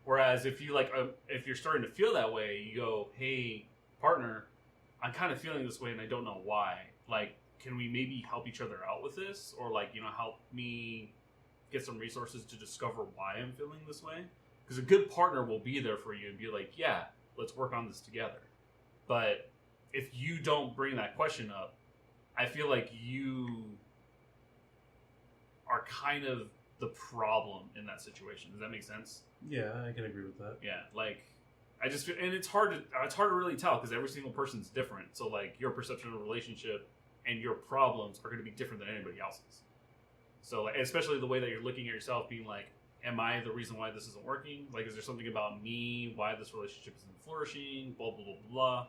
Whereas if you're starting to feel that way, you go, hey, partner, I'm kind of feeling this way and I don't know why. Like, can we maybe help each other out with this? Or, like, you know, help me get some resources to discover why I'm feeling this way? Because a good partner will be there for you and be like, yeah, let's work on this together. But if you don't bring that question up, I feel like you are kind of the problem in that situation. Does that make sense? Yeah, I can agree with that. Yeah, like I just feel, and it's hard to really tell because every single person's different. So like your perception of a relationship and your problems are going to be different than anybody else's. So like, especially the way that you're looking at yourself, being like, am I the reason why this isn't working? Like, is there something about me why this relationship isn't flourishing? Blah blah blah blah.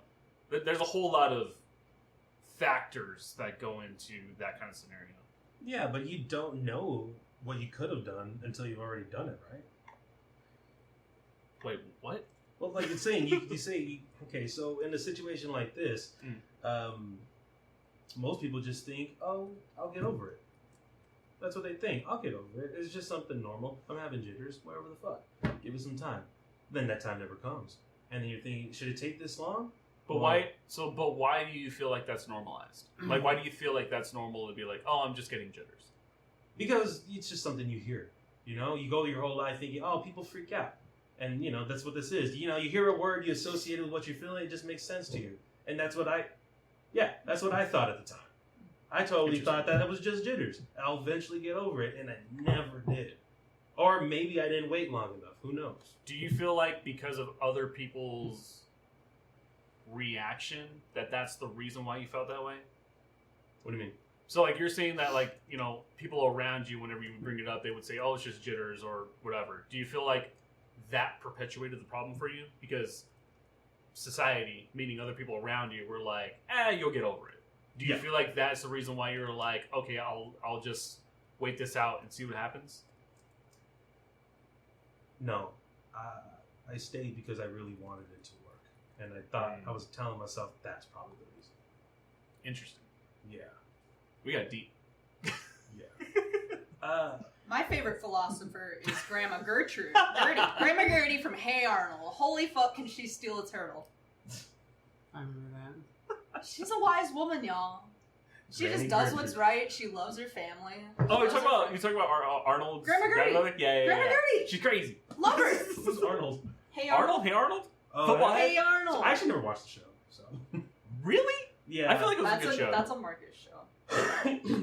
There's a whole lot of factors that go into that kind of scenario. Yeah, but you don't know what you could have done until you've already done it, right? Wait, what? Well, like you're saying, you say, okay, so in a situation like this, most people just think, oh, I'll get over it. That's what they think. I'll get over it. It's just something normal. I'm having jitters. Whatever the fuck. Give it some time. Then that time never comes. And then you're thinking, should it take this long? But why? So, but why do you feel like that's normalized? Like, why do you feel like that's normal to be like, oh, I'm just getting jitters? Because it's just something you hear. You know, you go your whole life thinking, oh, people freak out. And, you know, that's what this is. You know, you hear a word, you associate it with what you're feeling, it just makes sense to you. And that's what that's what I thought at the time. I totally thought that it was just jitters. I'll eventually get over it, and I never did. Or maybe I didn't wait long enough. Who knows? Do you feel like because of other people's reaction that's the reason why you felt that way? What do you mean? So, like, you're saying that, like, you know, people around you, whenever you bring it up, they would say, oh, it's just jitters or whatever. Do you feel like that perpetuated the problem for you? Because society, meaning other people around you, were like, you'll get over it. Do you feel like that's the reason why you're like, okay, I'll just wait this out and see what happens? No. I stayed because I really wanted it to work. And I thought, I was telling myself that's probably the reason. Interesting. Yeah. We got deep. Yeah. My favorite philosopher is Grandma Gertrude. Grandma Gertie from Hey Arnold. Holy fuck, can she steal a turtle? I remember that. She's a wise woman, y'all. She Granny just does Gertrude. what's right. She loves her family. Oh, you're talking about Arnold's Grandma Gertie. grandmother? Yeah. Grandma Gertie. She's crazy. Love her. Who's Arnold? Hey Arnold? Hey, Arnold? Oh, Football head? Hey Arnold. I actually never watched the show. So. Really? Yeah. I feel like it was a good show. That's a Marcus show.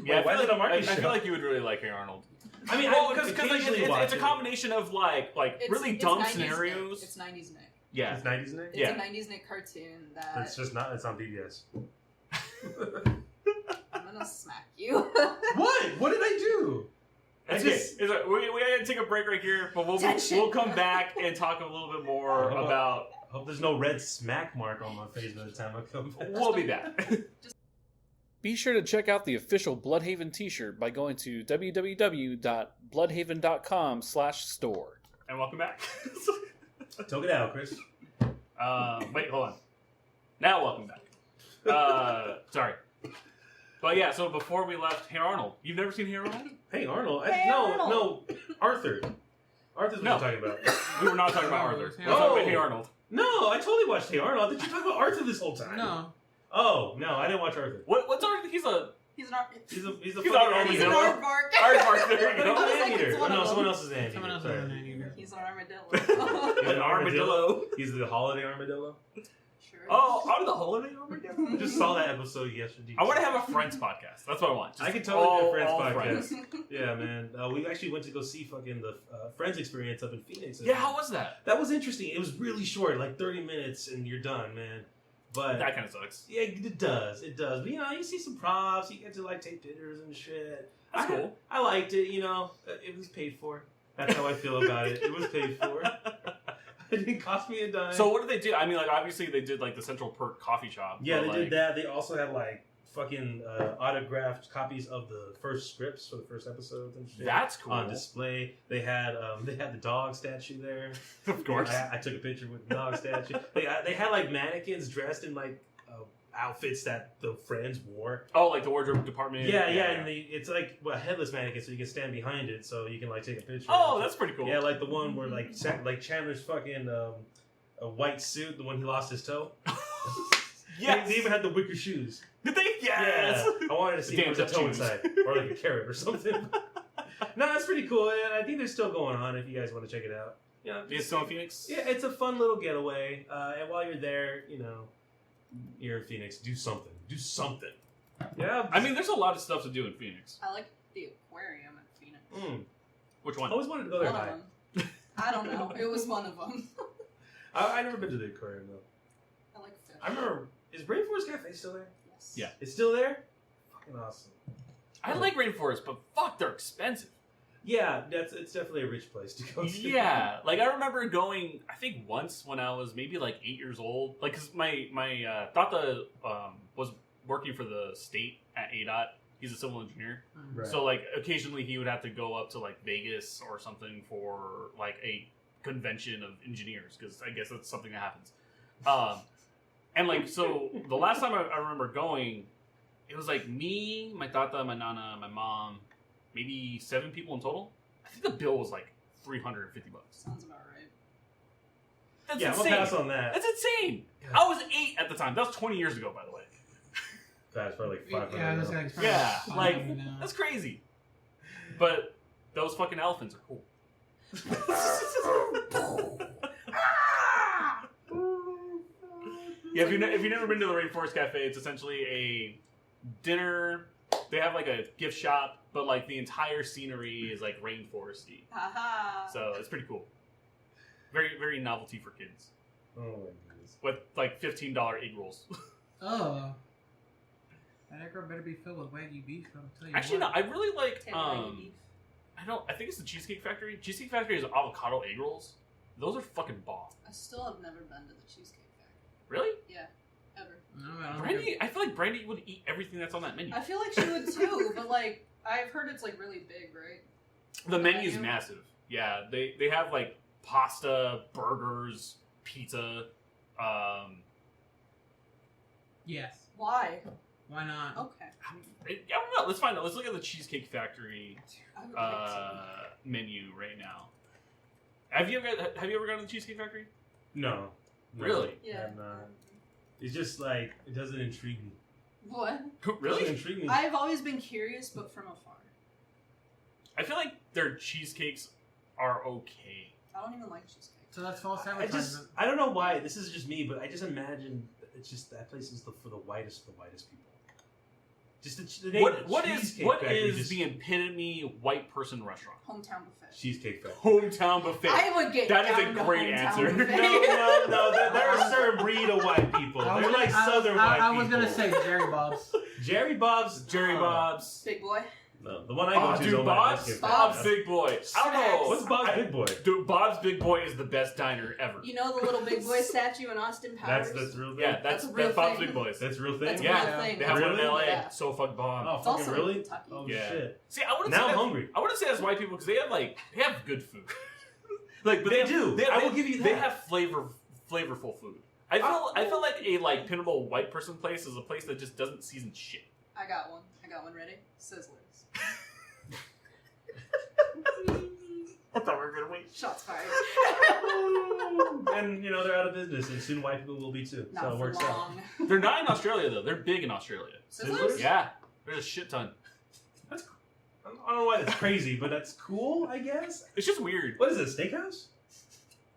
Yeah, why is it a Marcus I show? feel like you would really like Hey Arnold. I mean, Because it's a combination of like really dumb 90s scenarios. Nick. It's 90s Nick. Yeah. It's 90s Nick? It's Yeah. a 90s Nick cartoon that... It's just not, it's on PBS. I'm gonna smack you. What? What did I do? We gotta take a break right here, but we'll come back and talk a little bit more about. Hope there's no red smack mark on my face by the time I come back. We'll be back. Be sure to check out the official Bluhdhaven t-shirt by going to www.bluhdhaven.com/store. And welcome back. Took it out, Chris. Wait, hold on. Now welcome back. Sorry. But yeah, so before we left, Hey Arnold. You've never seen Hey Arnold? Hey, Arnold. Hey, Arnold. No, Arthur. Arthur's what No. I'm talking about. We were not talking about Arthur. We were Oh. talking about Hey Arnold. No, I totally watched Hey Arnold. I thought you were talking about Arthur this whole time. No. Oh, no, I didn't watch Arthur. What's Arthur? He's a He's an art. He's a He's fucking not armadillo. He's an aardvark. aardvark. There you No, go. I was like, anteater. it's one No, of someone them. else is an anteater. Someone else Sorry. was an anteater. He's an armadillo. He's An armadillo. He's the holiday armadillo. Sure. Oh, out of the holiday armadillo? I just saw that episode yesterday. I want to have a Friends podcast. That's what I want. Just I could totally do a Friends all podcast. Friends. Yeah, man. We actually went to go see fucking the Friends experience up in Phoenix. Yeah, how was that? That was interesting. It was really short, like 30 minutes, and you're done, man. But That kind of sucks. yeah, it does. It does. But you know, you see some props. You get to like take pictures and shit. That's cool. I liked it. You know, it was paid for. That's how I feel about it. It was paid for. It didn't cost me a dime. So what did they do? I mean, like, obviously they did like the Central Perk coffee shop. Yeah, but, they like, did that. They also had like fucking autographed copies of the first scripts for the first episodes and shit. That's cool. On display. They had the dog statue there. Of course. I took a picture with the dog statue. They had like mannequins dressed in like outfits that the Friends wore. Oh, like the wardrobe department. Yeah, and it's like a headless mannequin, so you can stand behind it, so you can like take a picture. Oh, that's pretty cool. Yeah, like the one where like Chandler's fucking a white suit, the one he lost his toe. Yes. They even had the wicker shoes. Did they? Yes. Yeah, I wanted to see if Damn there was a toe shoes. inside, or like a carrot or something. No, that's pretty cool. And I think they're still going on. If you guys want to check it out, It's still in Phoenix. yeah, it's a fun little getaway. And while you're there, you know, You're in Phoenix. Do something. Do something. Yeah. I mean, there's a lot of stuff to do in Phoenix. I like the aquarium in Phoenix. Which I one? always wanted to go there. One of them. I don't know. It was one of them. I never been to the aquarium though. I like fish. I remember. Is Rainforest Cafe still there? Yes. Yeah. It's still there. Fucking awesome. I like rainforests, but fuck, they're expensive. Yeah, it's definitely a rich place to go to. Yeah, like I remember going. I think once when I was maybe like 8 years old. Like, cause my Tata was working for the state at ADOT. He's a civil engineer, Right. so like occasionally he would have to go up to like Vegas or something for like a convention of engineers, because I guess that's something that happens. And like so, the last time I remember going, it was like me, my Tata, my Nana, my mom. Maybe 7 people in total. I think the bill was like $350. Sounds about right. That's Yeah, insane. we'll pass on that. That's insane. Yeah. I was 8 at the time. That was 20 years ago, by the way. That's probably like 500. Yeah, that's like probably Yeah, like 500 now. that's crazy. But those fucking elephants are cool. Yeah, if you've never been to the Rainforest Cafe, it's essentially a dinner. They have like a gift shop, but like the entire scenery is like rainforesty. Haha. So it's pretty cool. Very, very novelty for kids. Oh my goodness. With like $15 egg rolls. Oh. That egg roll better be filled with Wagyu beef, I'll tell you Actually, no, what. I really like Teriyaki beef. I think it's the Cheesecake Factory. Cheesecake Factory is avocado egg rolls. Those are fucking bomb. I still have never been to the Cheesecake Factory. Really? Yeah, ever. No, I don't Brandy, I feel like Brandy would eat everything that's on that menu. I feel like she would too, but like I've heard it's like really big, right? The menu's menu? massive. Yeah, they have like pasta, burgers, pizza. Yes. Why? Why not? Okay. I don't know. Let's find out. Let's look at the Cheesecake Factory I would like to. menu right now. Have you ever gone to the Cheesecake Factory? No. Really? Yeah. I'm not. It's just like, it doesn't intrigue me. What? It doesn't Really? intrigue me. I've always been curious, but from afar. I feel like their cheesecakes are okay. I don't even like cheesecake. So that's false I advertisement. I don't know why, this is just me, but I just imagine it's just that place is for the whitest people. Just the name of What Cheesecake is Factory just- the epitome white person restaurant? Hometown buffet. Cheesecake Factory. Hometown buffet. I would get That is down a to great hometown answer. buffet. No, they're a certain breed of white people. They're like southern white people. I was gonna say Jerry Bob's. Jerry Bob's. Jerry Bob's. Big boy. No, the one I go Oh, to is dude, owned by Bob's Cheesecake Bob's Factory. Big Boy. I don't know. What's Bob's Big Boy? Dude, Bob's Big Boy is the best diner ever. You know the little big boy statue in Austin Powers? That's real thing? Yeah, that's That's a real Bob's thing. Big Boys. That's a real thing? That's a Yeah, real thing. They have one in Really? LA. Yeah. So fucking bomb. Oh, It's fucking also in really? Kentucky. Oh, Yeah. shit. See, I wouldn't Now say I'm that, hungry. I wouldn't say that's white people because they have good food. Like, but They do. I will give you They that. have flavorful food. I feel like a like pinnable white person place is a place that just doesn't season shit. I got one ready. Sizzlers. I thought we were gonna wait. Shots fired. And, they're out of business, and soon white people will be too. Not so it for works out. long. They're not in Australia though. They're big in Australia. Sizzlers? Yeah, there's a shit ton. I don't know why that's crazy, but that's cool, I guess. It's just weird. What is it, a steakhouse?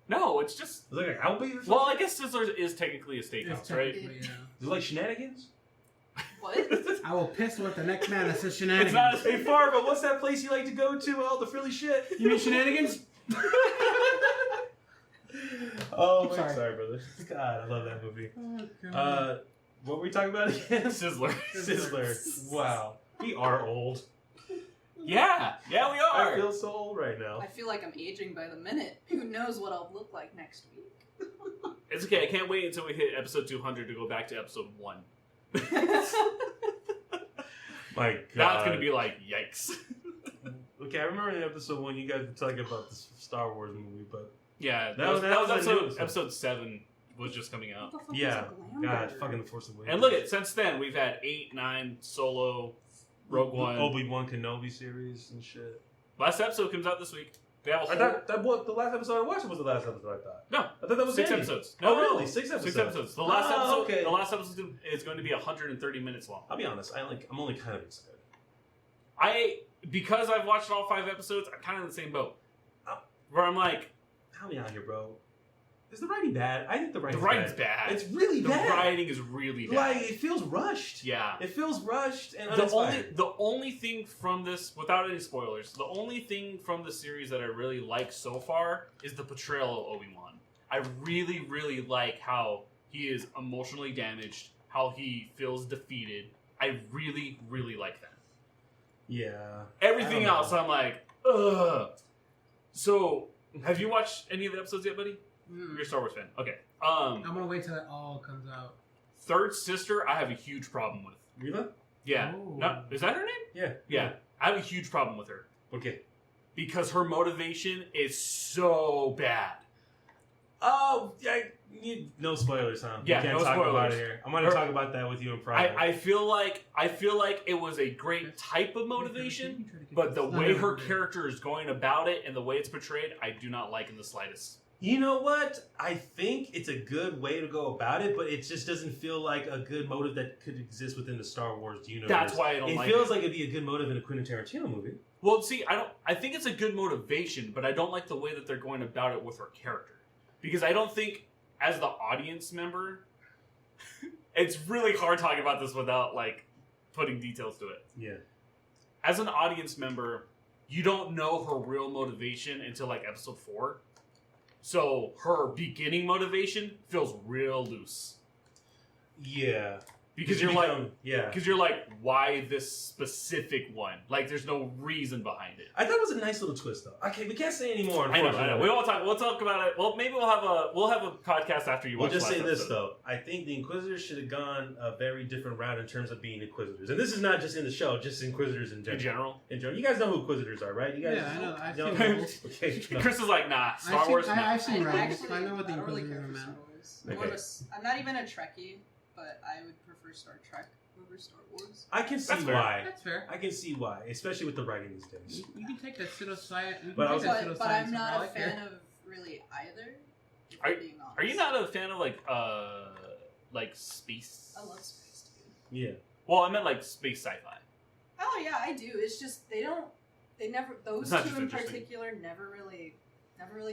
No, it's just. Is it like a Outback or something? Well, I guess Sizzlers is technically a steakhouse, right? technically, yeah. Is it like shenanigans? What? I will piss with the next man that says shenanigans. It's not a Hey, Farva, what's that place you like to go to? Oh, the Philly shit. You mean shenanigans? Oh, Sorry. sorry, brother. God, I love that movie. Oh, God. What were we talking about again? Sizzler. Sizzler. Wow. We are old. Yeah, we I are. feel so old right now. I feel like I'm aging by the minute. Who knows what I'll look like next week? It's okay. I can't wait until we hit episode 200 to go back to episode 1. My God. That's gonna be like yikes. Okay, I remember in episode 1 you guys were talking about this Star Wars movie, but Yeah, That was a new episode, episode 7 was just coming out. What the fuck yeah, is a glam God, burger? fucking the Force Awakens. And look at since then we've had 8, 9, Solo, Rogue One. Obi-Wan Kenobi series and shit. Last episode comes out this week. They have a I whole thought the last episode I watched was the last episode I thought. no I thought that was 6 Danny. episodes. Oh, No, really? 6 episodes? 6 episodes. The last Oh, episode. okay. The last episode is going to be 130 minutes long. I'll be honest, I'm only kind of excited. Because I've watched all 5 episodes, I'm kind of in the same boat. Oh. Where I'm like, Help me out here, bro. Is the writing bad? I think the writing's bad. It's really bad. The writing is really bad. Like, it feels rushed. Yeah. It feels rushed and the only thing from this, without any spoilers, the only thing from the series that I really like so far is the portrayal of Obi-Wan. I really, really like how he is emotionally damaged, how he feels defeated. I really, really like that. Yeah. Everything else, I'm like, ugh. So, have you watched any of the episodes yet, buddy? You're a Star Wars fan. Okay. I'm gonna wait till it all comes out. Third Sister, I have a huge problem with. Riva? Yeah. Oh. No, is that her name? Yeah. Yeah. I have a huge problem with her. Okay. Because her motivation is so bad. Oh, no spoilers, huh? Yeah, we can't no talk spoilers. about it here. I'm going to talk about that with you in private. I feel like it was a great type of motivation, but the way her character is going about it and the way it's portrayed, I do not like in the slightest. You know what? I think it's a good way to go about it, but it just doesn't feel like a good motive that could exist within the Star Wars universe. That's why I don't like it. It feels like it'd be a good motive in a Quentin Tarantino movie. Well, see, I think it's a good motivation, but I don't like the way that they're going about it with her character. Because I don't think, as the audience member, it's really hard talking about this without, like, putting details to it. Yeah. As an audience member, you don't know her real motivation until, like, episode 4. So her beginning motivation feels real loose. Yeah. Because you're like, why this specific one? Like, there's no reason behind it. I thought it was a nice little twist, though. Okay, we can't say any more. I know. We'll talk about it. Well, maybe we'll have a podcast after you watch. We'll just say this episode. though. I think the Inquisitors should have gone a very different route in terms of being Inquisitors, and this is not just in the show, just Inquisitors in general. In general, you guys know who Inquisitors are, right? You guys? Yeah, I know. I've know? seen those. Okay. No. Chris is like, nah. Star Wars. I've seen Rebels. Actually, I know what the I don't really Inquisitors care are, for Star man. Wars. Okay. I'm not even a Trekkie, but I would prefer Star Trek over Star Wars. I can see That's fair. why. That's fair. I can see why, especially with the writing these days. You can take that pseudoscience. But I'm not a fan of really either. if Are- I'm being honest. Are you not a fan of like space? I love space, dude. Yeah. Well, I meant like space sci-fi. Oh yeah, I do. It's just they never those It's not two just in interesting. particular never really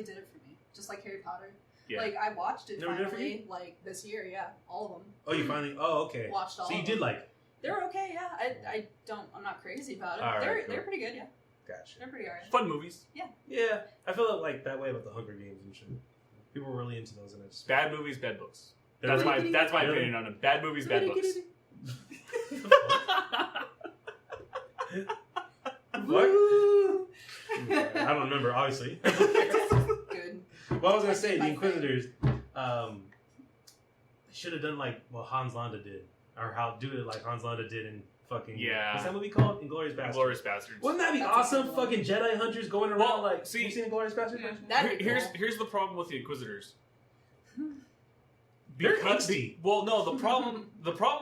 did it for me. Just like Harry Potter. Yeah. Like I watched it Never did it for finally, like this year. Yeah, all of them. Oh, you finally. Oh, okay. Watched all. So you of did them. like it. They're okay. Yeah, I'm not crazy about it. All right, they're cool. pretty good. Yeah, Gotcha. they're pretty alright. Fun movies. Yeah, I feel like that way about the Hunger Games and shit. People were really into those, and it's Bad movies, bad books. They're That's really- my really- opinion on it. Bad movies, bad books. What? I don't remember, obviously. Good. Well, I was gonna say the Inquisitors. They should have done like what Hans Landa did, or how do it like Hans Landa did in fucking. Yeah. What's that movie called? Inglourious Basterds. Glorious Bastards. Wouldn't that be That's a awesome? good one. Fucking Jedi hunters going around Well, like. see- you seen Inglourious Basterds? Yeah. That'd be cool. Here's the problem with the Inquisitors. They're angsty. Well, no, the problem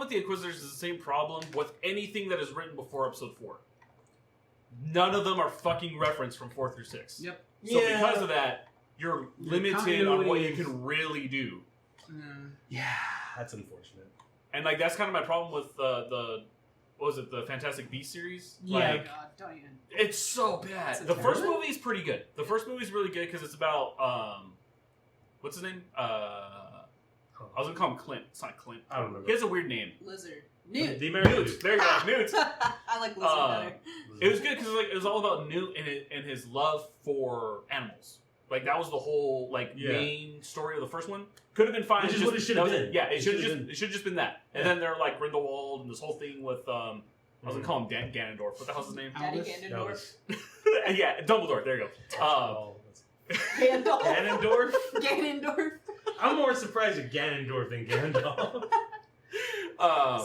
with the Inquisitors is the same problem with anything that is written before Episode 4. None of them are fucking referenced from 4 through 6. Yep. So Yeah. because of that, you're The limited on what you continuity is- can really do. Yeah, that's unfortunate. And like that's kind of my problem with the what was it, the Fantastic Beasts series? Yeah. Oh Like, God, don't even. it's so bad. It's a The first terrible- movie is pretty good. The first movie is really good because it's about what's his name? I was gonna call him Clint. It's not Clint. I don't remember. He has a weird name. Lizard. Newt. The American Newt. Dude. There you go, Newt. I like Lizard better. It was good because it was all about Newt and his love for animals. Like that was the whole main story of the first one. Could have been fine. Which is Just- what it should have that was been. Yeah, it It should should've have just been that. And Yeah. then they're like Grindelwald and this whole thing with I was gonna call him Ganondorf. What the hell's his name? Daddy Albus? Ganondorf. Yeah, Dumbledore. There you go. Oh, Gandalf. Ganondorf? Ganondorf. I'm more surprised at Ganondorf than Gandalf.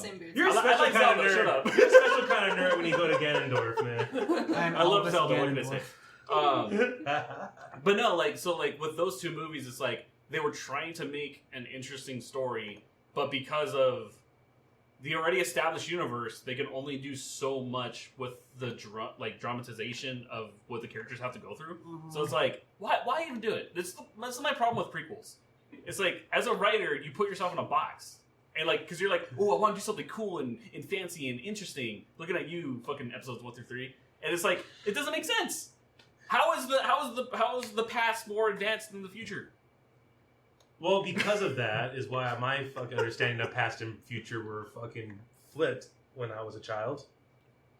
Same boots. You're a I special like kind Zelda, of nerd. shut up. You're a special kind of nerd when you go to Ganondorf, man. I love Zelda. What can I say? But no, so with those two movies, it's like they were trying to make an interesting story, but because of the already established universe, they can only do so much with the dramatization of what the characters have to go through. So it's like, why even do it? This is my problem with prequels. It's like, as a writer, you put yourself in a box. And because you're like, oh, I want to do something cool and fancy and interesting. Looking at you, fucking episodes 1 through 3, and it's like, it doesn't make sense. How is the past more advanced than the future? Well, because of that is why my fucking understanding of past and future were fucking flipped when I was a child.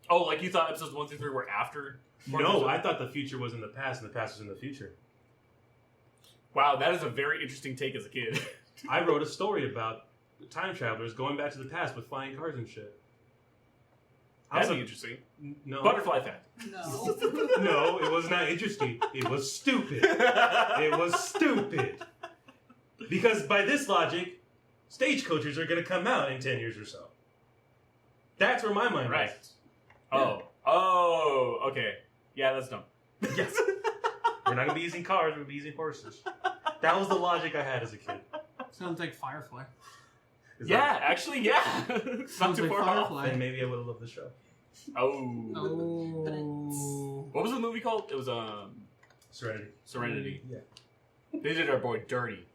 Oh, like you thought episodes 1 through 3 were after? No, I thought the future was in the past and the past was in the future. Wow, that is a very interesting take as a kid. I wrote a story about time travelers going back to the past with flying cars and shit. That'd be interesting. No. Butterfly effect. No. No, it was not interesting. It was stupid. It was stupid. Because by this logic, stagecoaches are going to come out in 10 years or so. That's where my mind Right. was. Oh, okay. Yeah, that's dumb. Yes. We're not going to be using cars, we're going to be using horses. That was the logic I had as a kid. Sounds like Firefly. Is Yeah, actually, yeah. Not Sounds too like far off. Firefly. Then maybe I would have loved the show. Oh. Oh. What was the movie called? It was Serenity. Serenity. Yeah. They did our boy dirty.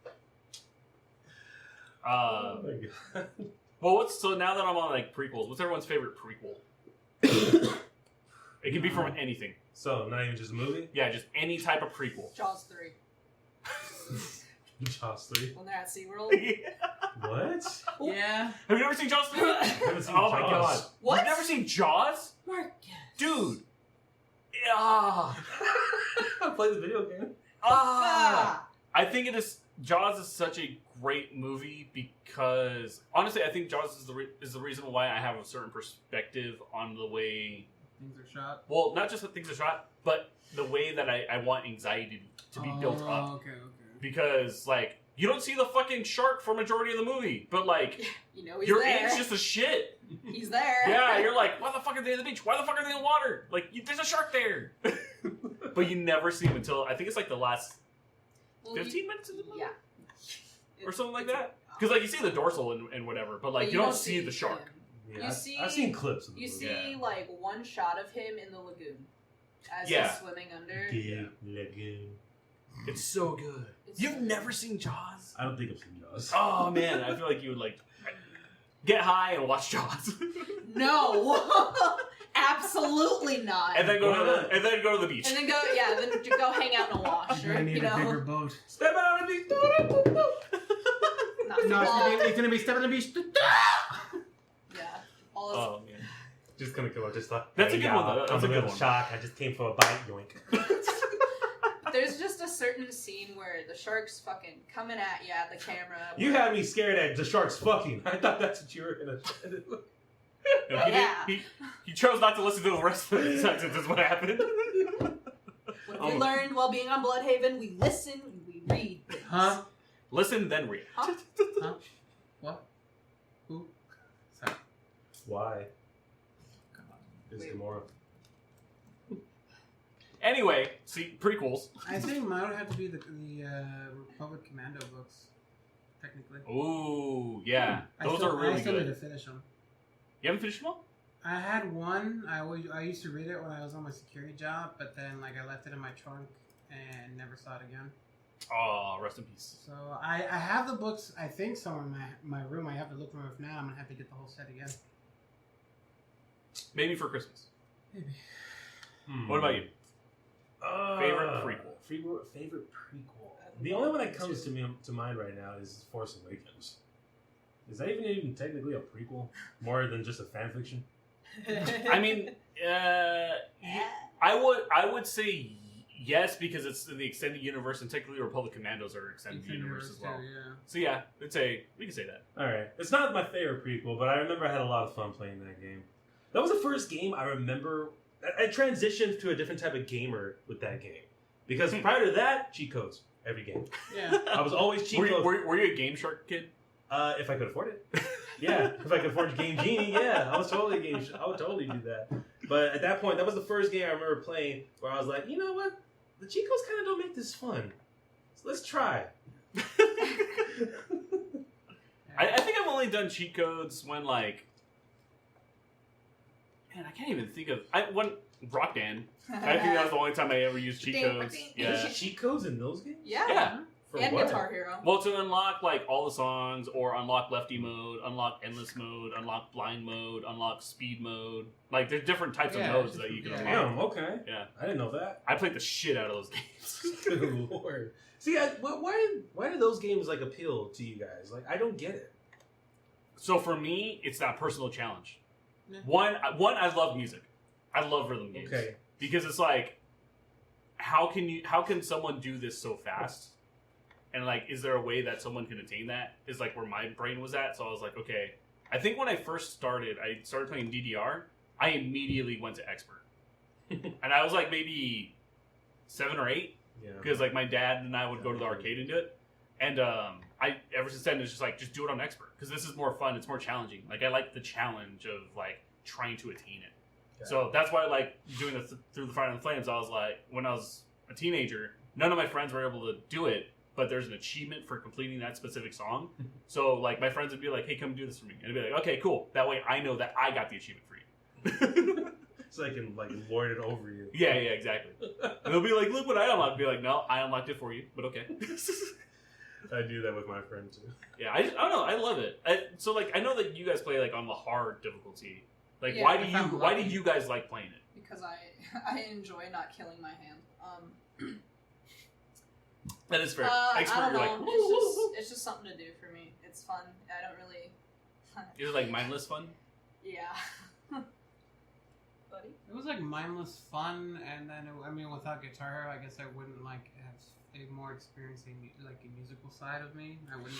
Oh my god. Well, so now that I'm on like prequels, what's everyone's favorite prequel? It can be from anything. So, not even just a movie? Yeah, just any type of prequel. Jaws 3. Jaws 3. When they're at SeaWorld. What? Yeah. Have you ever seen Jaws 3? I haven't seen Oh my Jaws. god. What? You've never seen Jaws? Marcus. Dude. Ah. I played the video game. Ah. I think Jaws is such a great movie because honestly, I think Jaws is the reason why I have a certain perspective on the way Things are shot. well, not just that things are shot, but the way that I want anxiety to be built up. Okay. Because like you don't see the fucking shark for majority of the movie, but like You know he's you're there. anxious as shit. He's there. Yeah, you're like, why the fuck are they on the beach? Why the fuck are they in the water? Like, there's a shark there. But you never see him until I think it's like the last Well, 15 minutes of the movie, Yeah. or something like that. Because like you see the dorsal and whatever, but like But you don't see the shark. him. Yeah, You I've seen clips of the You movie. see like one shot of him in the lagoon as Yeah. he's swimming under. Yeah. Lagoon. It's so good. It's You've so never seen Jaws? I don't think I've seen Jaws. Oh man, I feel like you would like get high and watch Jaws, No, absolutely not. and then go Why to not? the beach. And then go hang out in a wash, You're or gonna need you know, a bigger boat. Step out of the not No, football. it's gonna be stepping on the beach. Yeah, all of Oh man, Just gonna go. Just like That's a good one, though. That's I'm a good little one. shock. I just came for a bite. Yoink. There's just a certain scene where the shark's fucking coming at you at the camera. You had me scared at the sharks fucking. I thought that's what you were gonna. No, Yeah. he chose not to listen to the rest of the sentence. Is what happened. What have we learned while being on Bloodhaven? We listen, we read things. Huh? Listen, then read. Huh? Huh? What? Who? Sorry. Why? Come on. Is Wait. Gamora? Anyway, see prequels. I think mine would have to be the Republic Commando books, technically. Ooh, yeah, those I are really still need to good. finish them. You haven't finished them all? I had one. I used to read it when I was on my security job, but then like I left it in my trunk and never saw it again. Oh, rest in peace. So I have the books. I think somewhere in my room. I have to look for them. If not, I'm gonna have to get the whole set again. Maybe for Christmas. Maybe. What about you? Favorite prequel? Favorite prequel. The only one that comes to mind right now is Force Awakens. Is that even technically a prequel? More than just a fan fiction? I mean, I would say yes because it's in the extended universe, and technically Republic Commandos are extended universe as well. Too, yeah. So yeah, we can say that. Alright. It's not my favorite prequel, but I remember I had a lot of fun playing that game. That was the first game I remember. I transitioned to a different type of gamer with that game. Because prior to that, cheat codes. Every game. Yeah. I was always cheat codes. Were you a Game Shark kid? If I could afford it. Yeah. If I could afford Game Genie, yeah. I would totally do that. But at that point, that was the first game I remember playing where I was like, you know what? The cheat codes kind of don't make this fun. So let's try. I think I've only done cheat codes when like, man, I can't even think of when Rock Band. I think that was the only time I ever used cheat codes. Yeah. Cheat codes in those games? Yeah. Yeah. And what? Guitar Hero. Well, to unlock like all the songs, or unlock lefty mode, unlock endless mode, unlock blind mode, unlock speed mode. Like there's different types of modes that you can unlock. Damn, okay. Yeah, I didn't know that. I played the shit out of those games. Good lord. See, why do those games like appeal to you guys? Like, I don't get it. So for me, it's that personal challenge. Yeah. One, I love music. I love rhythm games. Okay. Because it's like, how can someone do this so fast? And like, is there a way that someone can attain that? Is like where my brain was at. So I was like, okay. I think when I first started, playing DDR. I immediately went to expert, and I was like maybe 7 or 8. Yeah. Because like my dad and I would go to the arcade and do it, and I ever since then it's just like just do it on expert because this is more fun. It's more challenging. Like I like the challenge of like trying to attain it. Okay. So that's why I like doing it through the Fire and the Flames. I was like, when I was a teenager, none of my friends were able to do it, but there's an achievement for completing that specific song. So like my friends would be like, hey, come do this for me, and I'd be like, okay, cool. That way I know that I got the achievement for you. So I can like lord it over you. Yeah, exactly. And they'll be like, look what I unlocked. I'll be like, no, I unlocked it for you, but okay. I do that with my friend too. Yeah, I don't know. I love it. So like, I know that you guys play like on the hard difficulty. Like, Yeah, why do you guys like playing it? Because I enjoy not killing my hand. That is fair. I Expert, don't you're know. like, It's just something to do for me. It's fun. I don't really. is it like mindless fun? Yeah. Buddy. It was like mindless fun, and then without Guitar Hero, I guess I wouldn't like have a more experiencing like a musical side of me. I wouldn't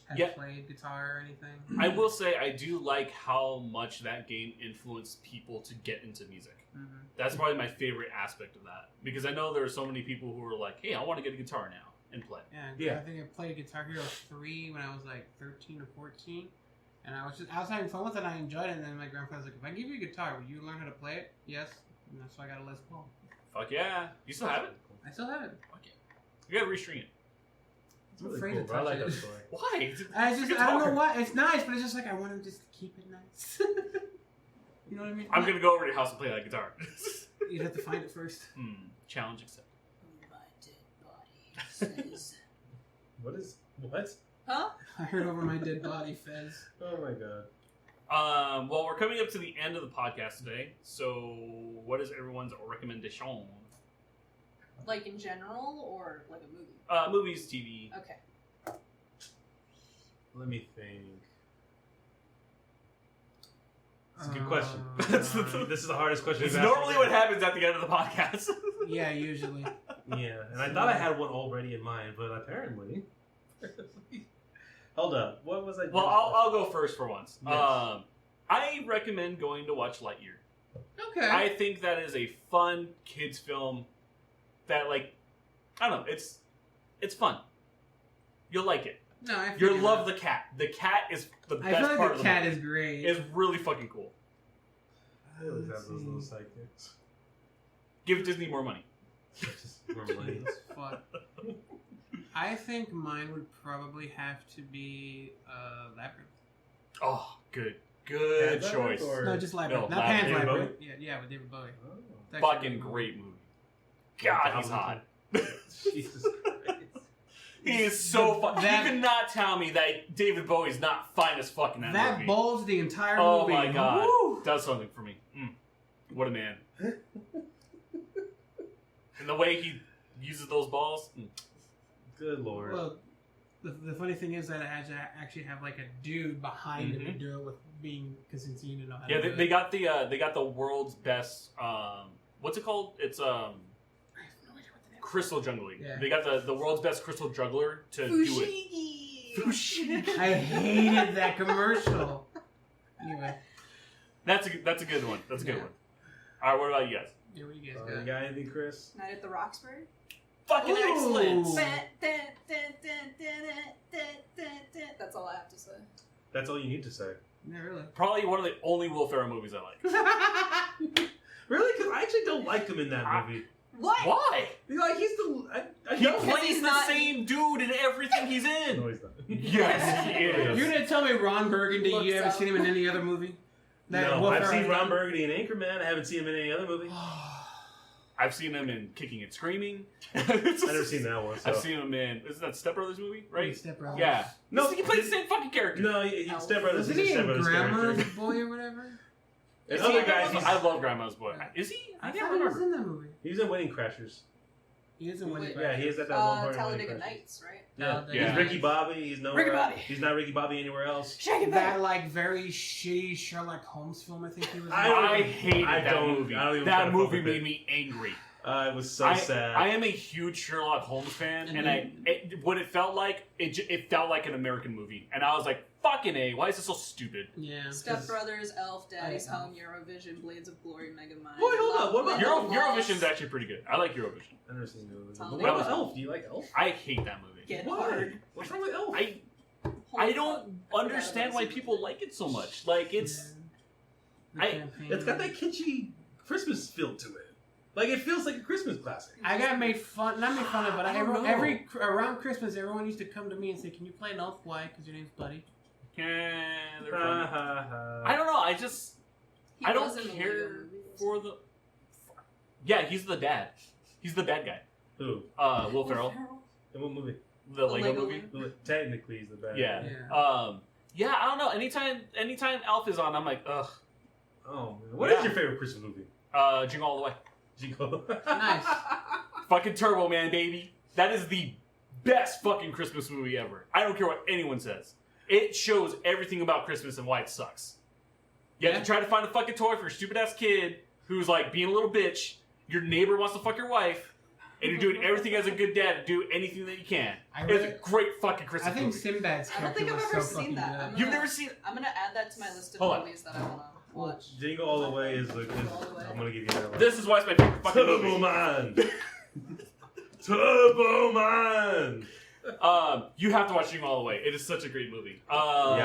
have played guitar or anything. I will say I do like how much that game influenced people to get into music. Mm-hmm. That's probably my favorite aspect of that because I know there are so many people who are like, hey, I want to get a guitar now and play. Yeah, I think I played Guitar Hero 3 when I was like 13 or 14. And I was having fun with it, and I enjoyed it, and then my grandpa was like, if I give you a guitar, will you learn how to play it? Yes. And that's why I got a Les Paul. Fuck yeah. You still have it? I still have it. Fuck yeah. You gotta restring it. It's really afraid cool, to bro. I touch like it. that story. Why? I don't know why. It's nice, but it's just like, I want to just keep it nice. You know what I mean? I'm gonna go over to your house and play that guitar. You'd have to find it first. Challenge accepted. My dead body says. What? Huh? I heard over my dead body, Fez. Oh my god. Well, we're coming up to the end of the podcast today. So, what is everyone's recommendation? Like in general, or like a movie? Movies, TV. Okay. Let me think. It's a good question. This is the hardest question. It's we've asked normally today. what happens at the end of the podcast. Yeah, usually. Yeah, and I thought I had one already in mind, but apparently. Hold up. What was I doing? Well, I'll go first for once. Yes. I recommend going to watch Lightyear. Okay. I think that is a fun kids film that, like, I don't know, it's fun. You'll like it. No, I You'll figured love that. the cat. The cat is the I best feel part like of the the cat movie. is great. It's really fucking cool. I always have Let's those see. little sidekicks. Give Disney more money. Just remember lanes. Fuck. I think mine would probably have to be Labyrinth. Oh, good Labyrinth choice. or- No, just Labyrinth. No, Not Pan's David Labyrinth. Yeah, with David Bowie. Oh. It's actually Fucking really cool. great movie. God, he's hot. Jesus Christ. He is so fun. You That- cannot tell me that David Bowie's not fine as fuck in that That movie. bowls the entire Oh movie. my god, Woo! does something for me. What a man. And the way he uses those balls. Good lord. Well, the funny thing is that I had to actually have like a dude behind him to do it with being because since you didn't know how Yeah, to do they it. got the world's best. What's it called? It's I have no idea what the name is. crystal juggling. Yeah. They got the world's best crystal juggler to do it. Fushigi. I hated that commercial. Anyway, That's a good one. That's a good Yeah. one. All right, what about you guys? yeah, what do you guys You got? got anything, Chris? Night at the Roxbury. Fucking Ooh. excellent. That's all I have to say. That's all you need to say. Yeah, really. Probably one of the only Will Ferrell movies I like. Really? Because I actually don't like him in that Ah. movie. What? Why? Like, he's the... I He don't. plays he's the not- same dude in everything he's No, in. he's not. Yes, he is. You're gonna tell me Ron Burgundy? Looks You haven't out. seen him in any other movie? No, Will I've Ferrell seen has Ron done? Burgundy in Anchorman. I haven't seen him in any other movie. I've seen him in Kicking and Screaming. I've never seen that one. So. I've seen him in. Isn't that Step Brothers movie? Right? Step Brothers. Yeah. No, he played the same fucking character. No, Step Brothers. Wasn't He's he a Step in Brothers Grandma's character. Boy or whatever? And Is he- other guys, I love Grandma's Boy. Is he? I can't thought he was remember. in that movie. he's in Wedding Crashers. He is in Wedding Yeah, he is at that one point. in Wedding Talladega Crashers. Nights, right? Yeah, Yeah. he's Ricky Bobby. He's nowhere. Ricky Bobby. He's not Ricky Bobby anywhere else. Shake it That like very shitty Sherlock Holmes film. I think he was. in. I hated I that don't- movie. I don't even try That to movie fuck with made it. me angry. It was so sad. I am a huge Sherlock Holmes fan, and what it felt like, it felt like an American movie, and I was like, "Fucking A! Why is this so stupid?" Yeah. Step Brothers, Elf, Daddy's I- Home, Eurovision, Blades of Glory, Megamind. Wait, hold on, what about Eurovision's actually pretty good. I like Eurovision. I've never seen the movie. Tell But me. what about Elf? Do you like Elf? I hate that movie. Get Why? hard. What's wrong with Elf? I don't understand why people like it so much. Like it's It's got that kitschy Christmas feel to it. Like it feels like a Christmas classic. I got made fun, not made fun of, but I don't know. every around Christmas, everyone used to come to me and say, "Can you play an elf? Why? Because your name's Buddy." they're Ha, fun. ha, ha. I don't know. I just He I was don't in the care Lego movie. for the. Yeah, he's the dad. He's the bad guy. Who? Will Ferrell, In what movie? the Lego Lego movie. movie. Technically, he's the bad. Yeah. Yeah. Yeah, I don't know. Anytime Elf is on, I'm like, ugh. Oh man, what is Yeah. your favorite Christmas movie? Jingle All the Way. Jingle. Nice. Fucking Turbo Man, baby. That is the best fucking Christmas movie ever. I don't care what anyone says. It shows everything about Christmas and why it sucks. You have to try to find a fucking toy for your stupid ass kid who's like being a little bitch. Your neighbor wants to fuck your wife, and you're doing everything as a good dad to do anything that you can. It's a great fucking Christmas I think movie. Sinbad's I don't character think was I've ever so seen fucking that. good. I'm You've never seen it? I'm gonna add that to my list of Hold on. movies that I wanna watch. Jingle All the Way is the. All the Way. I'm gonna give you that one. This is why it's my favorite fucking Turbo movie. Man. Turbo Man. You have to watch Jingle All the Way. It is such a great movie. Yeah,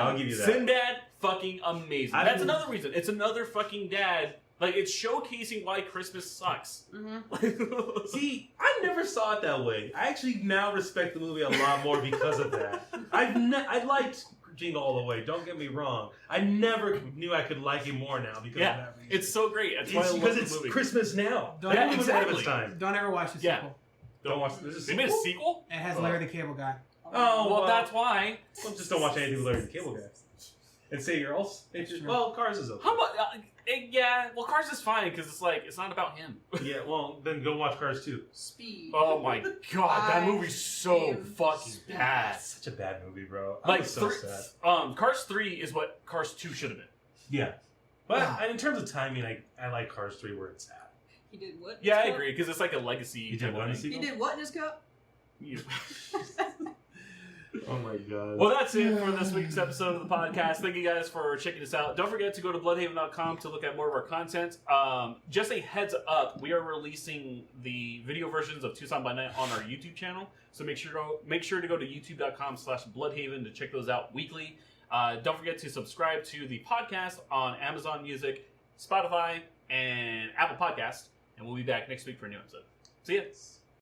I'll give you that. Sinbad, fucking amazing. I That's didn't- another reason. It's another fucking dad. Like, it's showcasing why Christmas sucks. Mm-hmm. See, I never saw it that way. I actually now respect the movie a lot more because of that. I liked Jingle All the Way. Don't get me wrong. I never knew I could like it more now because of Yeah, that reason. it's so great. That's why I It's love because the it's movie. Christmas now. Don't, Yeah, ever, It's ahead of exactly. its time. don't ever watch the Yeah. sequel. Don't watch. There's a They made a sequel? sequel? It has Larry the Cable Guy. Oh, Well, that's why. Well, just don't watch anything with Larry the Cable Guy. And say you're else. That's true. Well, Cars is okay. How much? Yeah, well, Cars is fine because it's like, it's not about him. Yeah, well, then go watch Cars 2. Speed. Oh my god, that I movie's so am fucking Speed. bad. Such a bad movie, bro. I Like, was so sad. Cars 3 is what Cars 2 should have been. Yeah. But Wow. in terms of timing, I like Cars 3 where it's at. He did what? in Yeah, his I cup? agree because it's like a legacy. You did type of what in the thing. He sequel? did what in his cup? Yeah. Oh my god. Well, that's it for this week's episode of the podcast. Thank you guys for checking us out. Don't forget to go to Bluhdhaven.com to look at more of our content. Just a heads up, we are releasing the video versions of Tucson by Night on our YouTube channel. So make sure to go to youtube.com/Bluhdhaven to check those out weekly. Don't forget to subscribe to the podcast on Amazon Music, Spotify, and Apple Podcast. And we'll be back next week for a new episode. See ya.